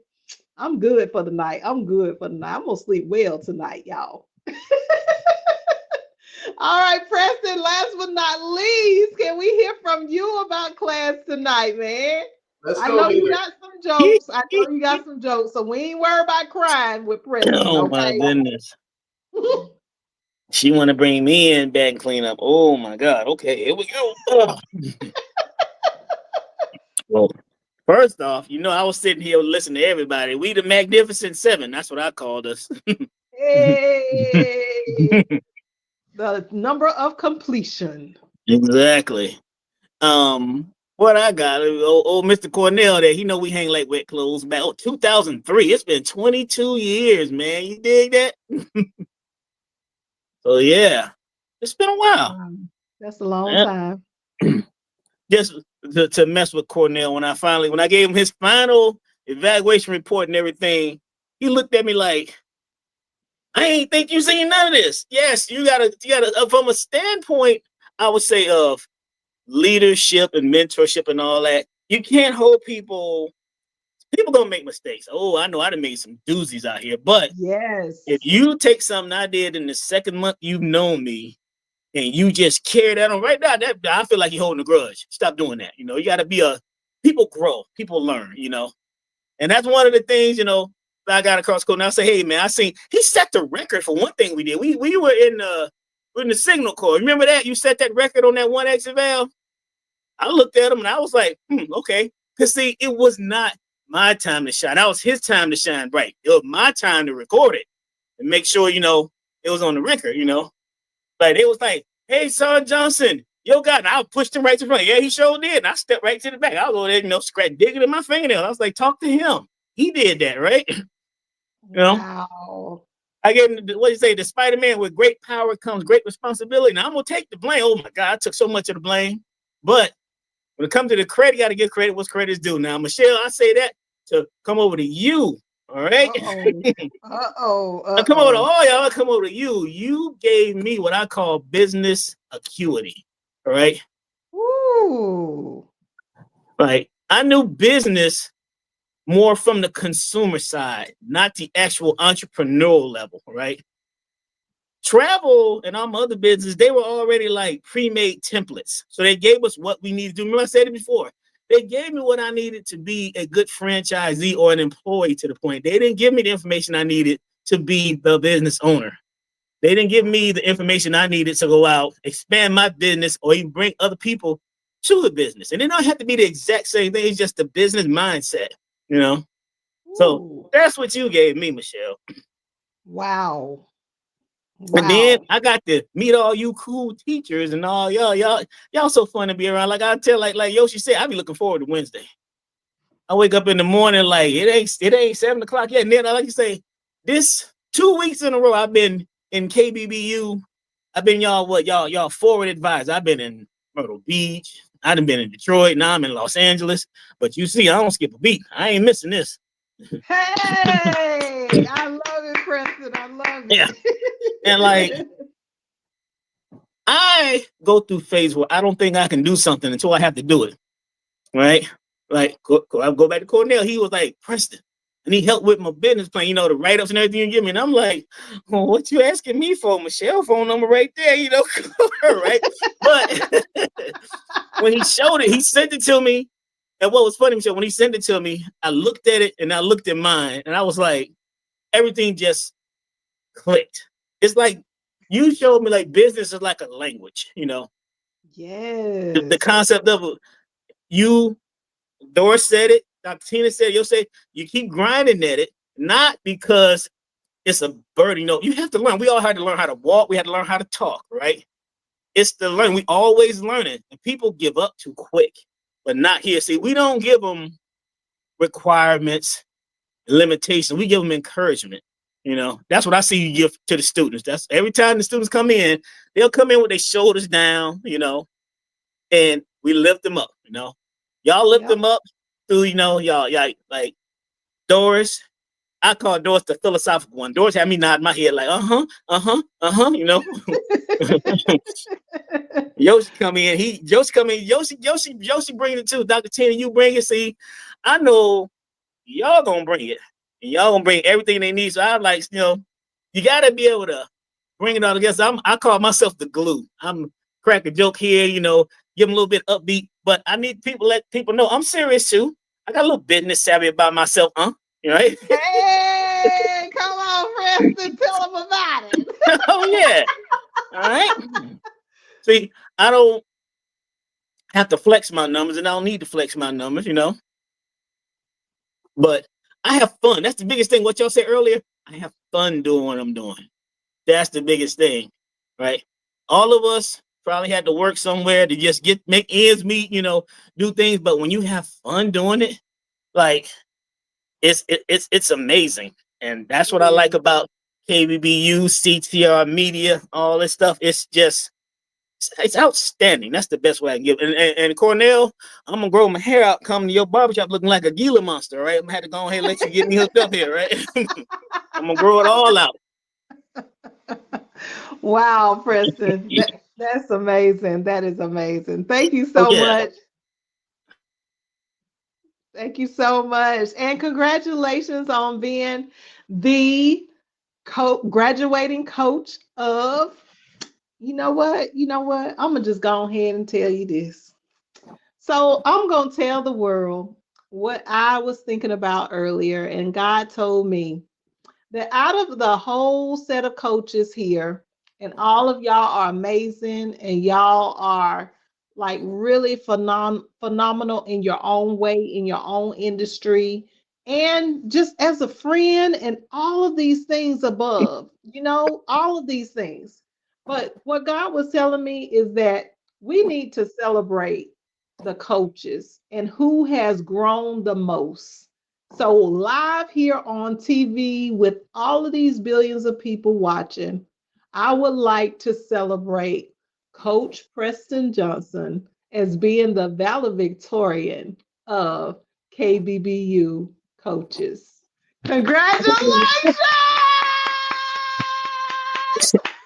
I'm good for the night. I'm good for the night. I'm gonna sleep well tonight, y'all. All right, Preston, last but not least, can we hear from you about class tonight, man? Let's I go, know you leader. got some jokes. I know you got some jokes, so we ain't worried about crying with Preston, Oh my okay? goodness. She want to bring me in back and clean up. Oh my God. Okay, here we go. Ugh. Well, first off, I was sitting here listening to everybody. We the Magnificent Seven. That's what I called us. Hey, the number of completion. Exactly. What I got, old Mr. Cornell there, he know we hang like wet clothes back. 2003. It's been 22 years, man. You dig that? So yeah, it's been a while. That's a long time. Just to mess with Cornell, when I gave him his final evaluation report and everything, he looked at me like, I ain't think you seen none of this. Yes, you gotta from a standpoint, I would say, of leadership and mentorship and all that, you can't hold people gonna make mistakes. Oh, I know I done made some doozies out here, but Yes. if you take something I did in the second month you've known me and you just carry that on right now, that I feel like you're holding a grudge. Stop doing that. You gotta be people grow, people learn, and that's one of the things, I got across the court and I say, hey man, I seen he set the record for one thing we did. We were in the signal corps. Remember that? You set that record on that one exit valve? I looked at him and I was like, okay. Because see, it was not my time to shine. That was his time to shine bright. It was my time to record it and make sure, it was on the record, Like it was like, hey, Son Johnson, yo, God, and I pushed him right to the front. Yeah, he sure did. And I stepped right to the back. I was over there, scratch digging in my fingernail. I was like, talk to him. He did that, right? Wow. I gave him what you say, the Spider-Man with great power comes great responsibility. Now I'm gonna take the blame. Oh my God, I took so much of the blame. But when it comes to the credit, you gotta give credit what's credit is due. Now, Michelle, I say that to come over to you. All right. I come over to all y'all, I come over to you. You gave me what I call business acuity. All right. Ooh. Like I knew business more from the consumer side, not the actual entrepreneurial level, right? Travel and all my other business, they were already like pre-made templates. So they gave us what we needed to do. Remember I said it before. They gave me what I needed to be a good franchisee or an employee to the point. They didn't give me the information I needed to be the business owner. They didn't give me the information I needed to go out, expand my business, or even bring other people to the business. And it don't have to be the exact same thing. It's just the business mindset. So that's what you gave me, Michelle. Wow. And then I got to meet all you cool teachers and all y'all so fun to be around. Like I tell, like Yoshi said, I be looking forward to Wednesday. I wake up in the morning like it ain't 7:00 yet. And then I like to say, this 2 weeks in a row I've been in KBBU. I've been y'all forward advisor. I've been in Myrtle Beach. I done been in Detroit. Now I'm in Los Angeles. But you see, I don't skip a beat. I ain't missing this. Hey, I love it, Preston. I love it. Yeah. And like, I go through phase where I don't think I can do something until I have to do it. Right? Like, I go back to Cornell. He was like, Preston. And he helped with my business plan, the write-ups and everything you give me. And I'm like, well, what you asking me for? Michelle phone number right there, right? But when he showed it, he sent it to me. And what was funny, Michelle, when he sent it to me, I looked at it and I looked at mine. And I was like, everything just clicked. It's like you showed me like business is like a language, Yes. The concept of it. Doris said it, Dr. Tina said it, you'll say you keep grinding at it, not because it's a burden. You have to learn. We all had to learn how to walk. We had to learn how to talk, right? It's the learn. We always learning. And people give up too quick, but not here. See, we don't give them requirements, limitations. We give them encouragement. That's what I see you give to the students. That's every time the students come in, they'll come in with their shoulders down, and we lift them up, Y'all lift them up through, y'all like Doris. I call Doris the philosophical one. Doris had me nodding my head like, Yoshi come in. Yoshi bring it too. Dr. Tina, you bring it. See, I know y'all gonna bring it. And y'all gonna bring everything they need. So I'm like, you gotta be able to bring it all together. I call myself the glue. I'm crack a joke here, give them a little bit upbeat, but I need let people know I'm serious too. I got a little business savvy about myself, right? Hey, come on, Preston, tell them about it. Oh yeah. All right. See, I don't have to flex my numbers, and I don't need to flex my numbers, But I have fun. That's the biggest thing. What y'all said earlier, I have fun doing what I'm doing. That's the biggest thing, right? All of us probably had to work somewhere to just make ends meet, do things. But when you have fun doing it, like it's amazing. And that's what I like about KBBU, CTR Media, all this stuff. It's outstanding. That's the best way I can give it. And Cornell, I'm gonna grow my hair out, come to your barbershop looking like a Gila monster, right? I'm gonna have to go ahead and let you get me hooked up here, right? I'm gonna grow it all out. Wow, Preston. That's amazing. That is amazing. Thank you so much. Thank you so much. And congratulations on being the graduating coach of, you know what? I'm going to just go ahead and tell you this. So I'm going to tell the world what I was thinking about earlier, and God told me that out of the whole set of coaches here, and all of y'all are amazing, and y'all are like really phenomenal in your own way, in your own industry, and just as a friend, and all of these things above, all of these things. But what God was telling me is that we need to celebrate the coaches and who has grown the most. So, live here on TV with all of these billions of people watching, I would like to celebrate Coach Preston Johnson as being the valedictorian of KBBU coaches. Congratulations!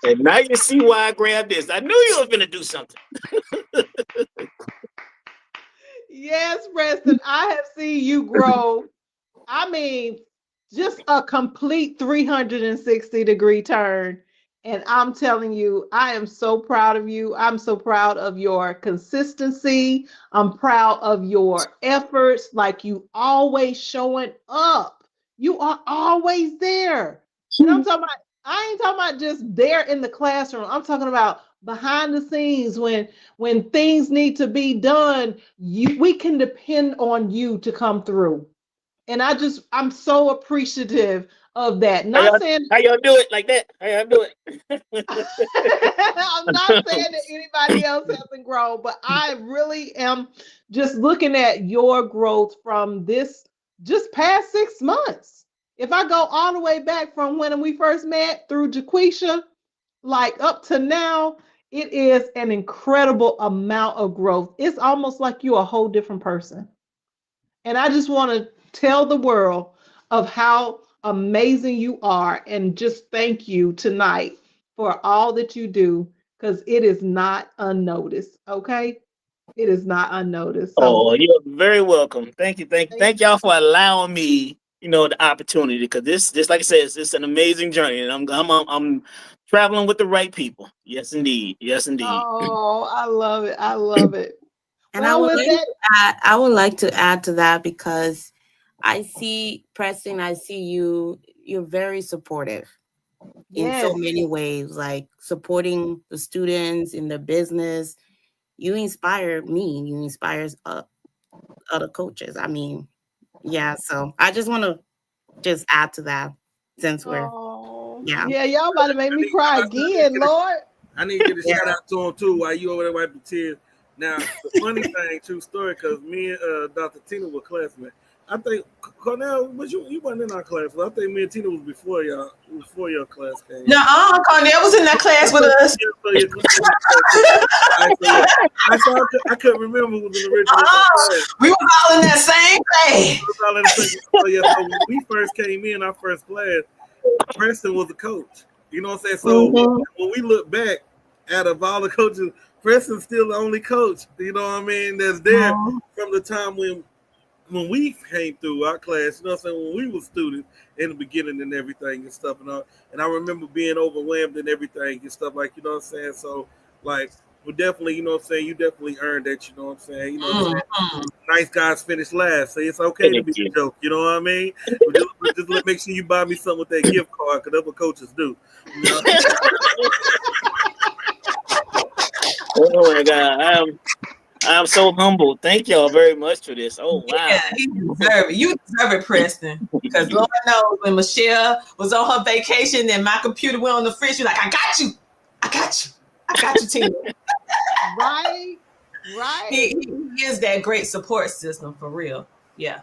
And now you see why I grabbed this. I knew you were going to do something. Yes, Preston, I have seen you grow. I mean, just a complete 360-degree turn. And I'm telling you, I am so proud of you. I'm so proud of your consistency. I'm proud of your efforts, like you always showing up. You are always there. And I ain't talking about just there in the classroom. I'm talking about behind the scenes when things need to be done, we can depend on you to come through. And I'm so appreciative of that. Not saying how y'all do it like that. How y'all do it? I'm not saying that anybody else hasn't grown, but I really am just looking at your growth from this just past 6 months. If I go all the way back from when we first met through Jaquisha, like up to now, it is an incredible amount of growth. It's almost like you're a whole different person. And I just want to tell the world of how amazing you are, and just thank you tonight for all that you do, because it is not unnoticed. Okay, it is not unnoticed. So You're very welcome. Thank you. Thank y'all for allowing me, the opportunity, because this, like I said, it's an amazing journey, and I'm traveling with the right people. Yes, indeed. Oh, I love it. I love it. And well, I would like to add to that, because I see Preston, I see you're very supportive in so many ways, like supporting the students in the business. You inspire me. You inspire other coaches. I mean, yeah. So I just want to just add to that, since we're y'all about to make me cry again, Lord. I need to get a shout out to him too while you over there wiping tears. Now, the funny thing, true story, because me and Dr. Tina were classmates. I think Cornell, but you wasn't in our class. But I think me and Tina was before your class came. No, Cornell was in that class with us. I couldn't remember who was in the original class. We were all in that same class. So when we first came in our first class, Preston was a coach. You know what I'm saying? So when we look back, out of all the coaches, Preston's still the only coach, you know what I mean, that's there from the time when we came through our class, you know what I'm saying, when we were students in the beginning and everything and stuff and all. And I remember being overwhelmed and everything and stuff, like, you know what I'm saying? So, like, we definitely, you know what I'm saying, you definitely earned that, you know what I'm saying? You know what I'm saying? Nice guys finish last, so it's okay to be a joke, you know what I mean? Just make sure you buy me something with that gift card, because that's what coaches do. You know? Oh my God, I'm so humbled. Thank y'all very much for this. Oh wow, yeah, you deserve it, Preston. Because Lord knows, when Michelle was on her vacation and my computer went on the fridge, you're like, I got you, Tina. Right. He is that great support system for real. Yeah.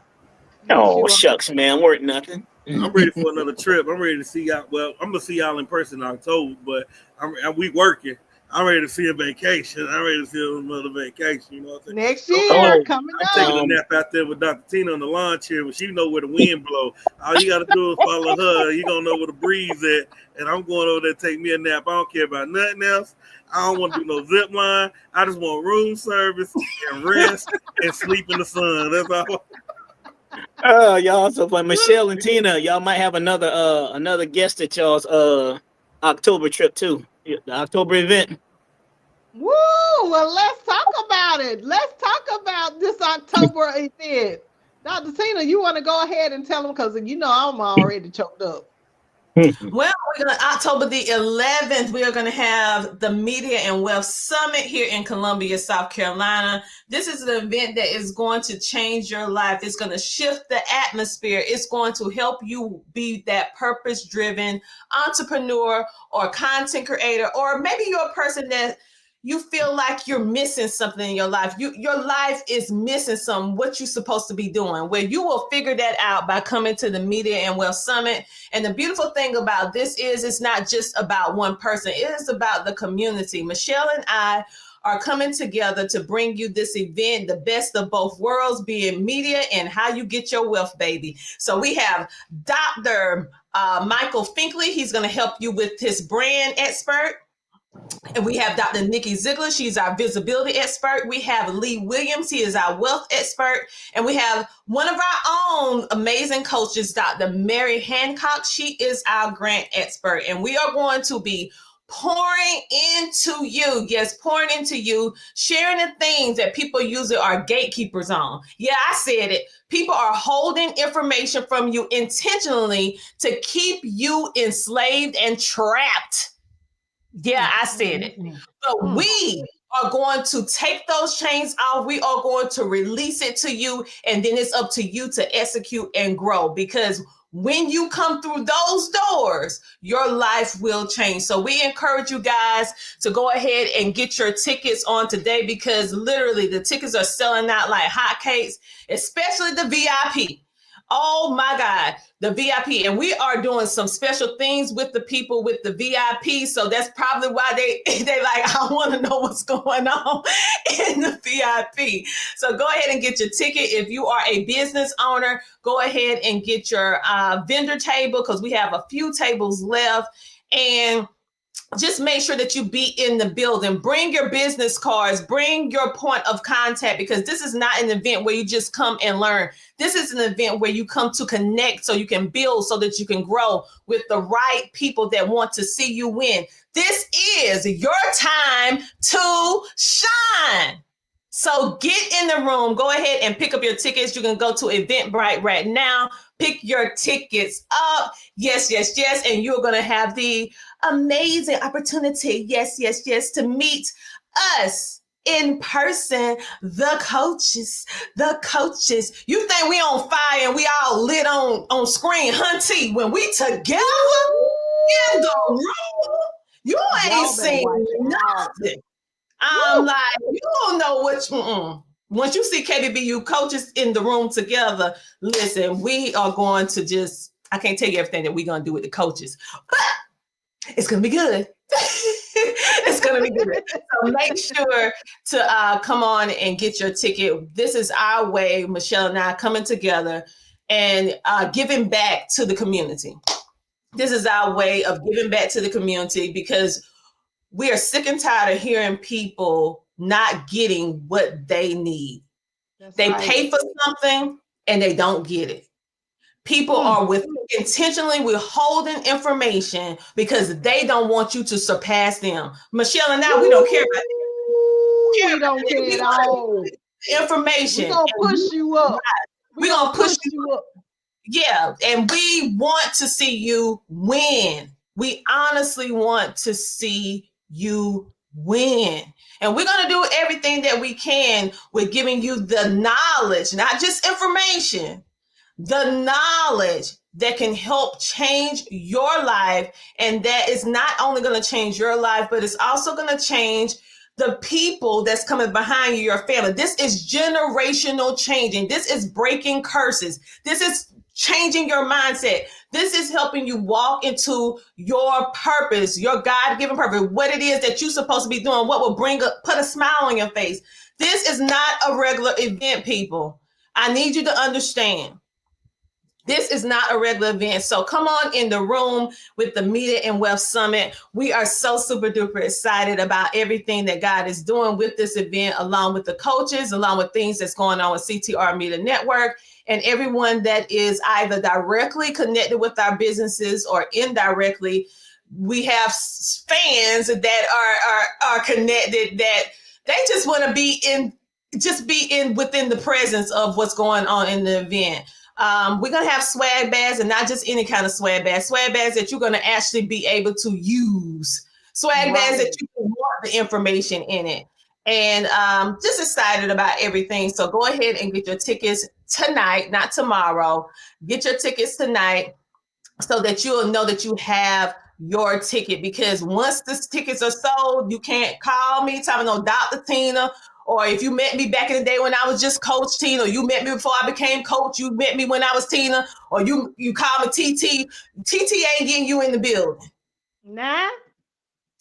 Oh shucks, man, worth nothing. I'm ready for another trip. I'm ready to see y'all. Well, I'm gonna see y'all in person in October, but we working. I'm ready to see a vacation. I'm ready to see another vacation. You know what I'm saying? Next year, coming up. I'm taking a nap out there with Dr. Tina on the lawn chair, but she know where the wind blow. All you got to do is follow her. You gonna know where the breeze at. And I'm going over there to take me a nap. I don't care about nothing else. I don't want to do no zip line. I just want room service and rest and sleep in the sun. That's all. Oh, y'all so fun. Michelle and Tina, y'all might have another guest at y'all's October trip too. The October event. Woo! Well, let's talk about it. Let's talk about this October event. Dr. Tina, you want to go ahead and tell them, because you know I'm already choked up. Well, October the 11th, we are going to have the Media and Wealth Summit here in Columbia, South Carolina. This is an event that is going to change your life. It's going to shift the atmosphere. It's going to help you be that purpose-driven entrepreneur or content creator, or maybe you're a person that you feel like you're missing something in your life. Your life is missing what you're supposed to be doing, where you will figure that out by coming to the Media and Wealth Summit. And the beautiful thing about this is it's not just about one person. It is about the community. Michelle and I are coming together to bring you this event, the best of both worlds, being media and how you get your wealth, baby. So we have Dr. Michael Finkley. He's going to help you with his brand expert. And we have Dr. Nikki Ziegler. She's our visibility expert. We have Lee Williams. He is our wealth expert. And we have one of our own amazing coaches, Dr. Mary Hancock. She is our grant expert. And we are going to be pouring into you. Yes, pouring into you, sharing the things that people usually are gatekeepers on. Yeah, I said it. People are holding information from you intentionally to keep you enslaved and trapped. Yeah, I said it. But we are going to take those chains off. We are going to release it to you. And then it's up to you to execute and grow. Because when you come through those doors, your life will change. So we encourage you guys to go ahead and get your tickets on today, because literally the tickets are selling out like hotcakes, especially the VIP. Oh my God, the VIP. And we are doing some special things with the people with the VIP. So that's probably why they like, I want to know what's going on in the VIP. So go ahead and get your ticket. If you are a business owner, go ahead and get your vendor table, because we have a few tables left. And just make sure that you be in the building. Bring your business cards, bring your point of contact, because this is not an event where you just come and learn. This is an event where you come to connect so you can build, so that you can grow with the right people that want to see you win. This is your time to shine. So get in the room. Go ahead and pick up your tickets. You can go to Eventbrite right now. Pick your tickets up. Yes, yes, yes. And you're going to have the amazing opportunity, yes, yes, yes, to meet us in person, the coaches. You think we on fire and we all lit on screen, hunty, when we together in the room, you ain't seen nothing. I'm like, you don't know which one. Once you see KBBU coaches in the room together, listen, we are going to just, I can't tell you everything that we're going to do with the coaches, but it's going to be good. It's going to be good. So make sure to come on and get your ticket. This is our way, Michelle and I, coming together and giving back to the community. This is our way of giving back to the community, because we are sick and tired of hearing people not getting what they need. They pay for something and they don't get it. People are intentionally withholding information because they don't want you to surpass them. Michelle and I, we don't care about that. We don't care at all. Information. We're going to push you up. We're going to push you up. Yeah, and we want to see you win. We honestly want to see you win. And we're going to do everything that we can with giving you the knowledge, not just information, the knowledge that can help change your life. And that is not only going to change your life, but it's also going to change the people that's coming behind you, your family. This is generational changing. This is breaking curses. This is changing your mindset. This is helping you walk into your purpose, your God-given purpose, what it is that you're supposed to be doing, what will put a smile on your face. This is not a regular event, people. I need you to understand. This is not a regular event. So come on in the room with the Media and Wealth Summit. We are so super duper excited about everything that God is doing with this event, along with the coaches, along with things that's going on with CTR Media Network, and everyone that is either directly connected with our businesses or indirectly. We have fans that are connected, that they just want to be in just be within the presence of what's going on in the event. We're gonna have swag bags, and not just any kind of swag bags that you're gonna actually be able to use. Swag bags that you can want the information in it. And just excited about everything. So go ahead and get your tickets tonight, not tomorrow. Get your tickets tonight so that you'll know that you have your ticket, because once the tickets are sold, you can't call me telling no Dr. Tina, or if you met me back in the day when I was just Coach Tina, or you met me before I became coach, you met me when I was Tina, or you call me TT. TT ain't getting you in the building. Nah.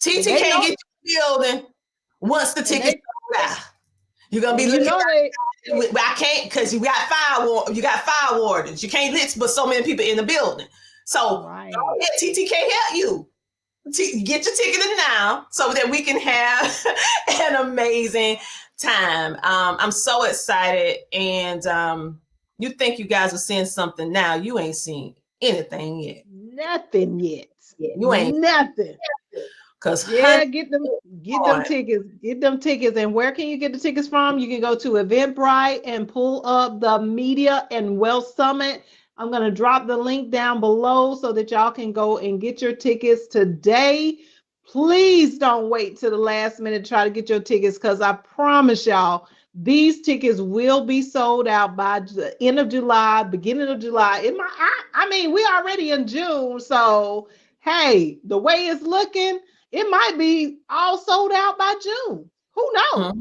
TT can't get you in the building once the tickets sold out. You're gonna be looking. I can't, because you got fire wardens. You can't let but so many people in the building. So TT can't help you. Get your ticket in now so that we can have an amazing time. I'm so excited, and you think you guys are seeing something now? You ain't seen anything yet. Nothing yet. You ain't nothing. Because get them tickets. And where can you get the tickets from? You can go to Eventbrite and pull up the Media and Wealth Summit. I'm going to drop the link down below so that y'all can go and get your tickets today. Please don't wait till the last minute to try to get your tickets, because I promise y'all, these tickets will be sold out by the end of July, beginning of July. I mean, we're already in June, so hey, the way it's looking, it might be all sold out by June. Who knows?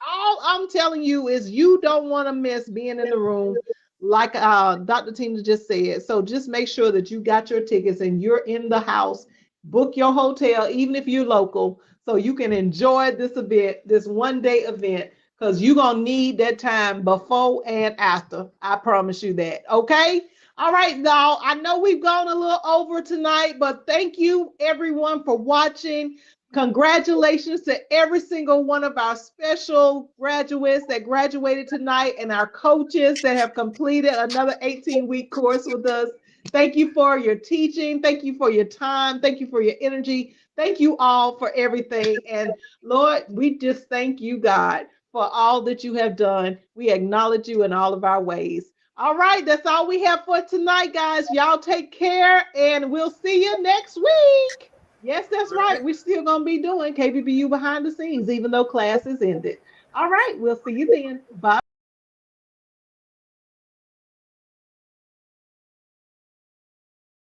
All I'm telling you is you don't want to miss being in the room, like Dr. Tina just said. So just make sure that you got your tickets and you're in the house. Book your hotel, even if you're local, so you can enjoy this event, this one-day event, because you're going to need that time before and after. I promise you that. Okay? All right, y'all. I know we've gone a little over tonight, but thank you, everyone, for watching. Congratulations to every single one of our special graduates that graduated tonight, and our coaches that have completed another 18-week course with us. Thank you for your teaching. Thank you for your time. Thank you for your energy. Thank you all for everything. And Lord, we just thank you, God, for all that you have done. We acknowledge you in all of our ways. All right, that's all we have for tonight, guys. Y'all take care, and we'll see you next week. Yes, that's right. We're still going to be doing KBBU Behind the Scenes, even though class is ended. All right, we'll see you then. Bye.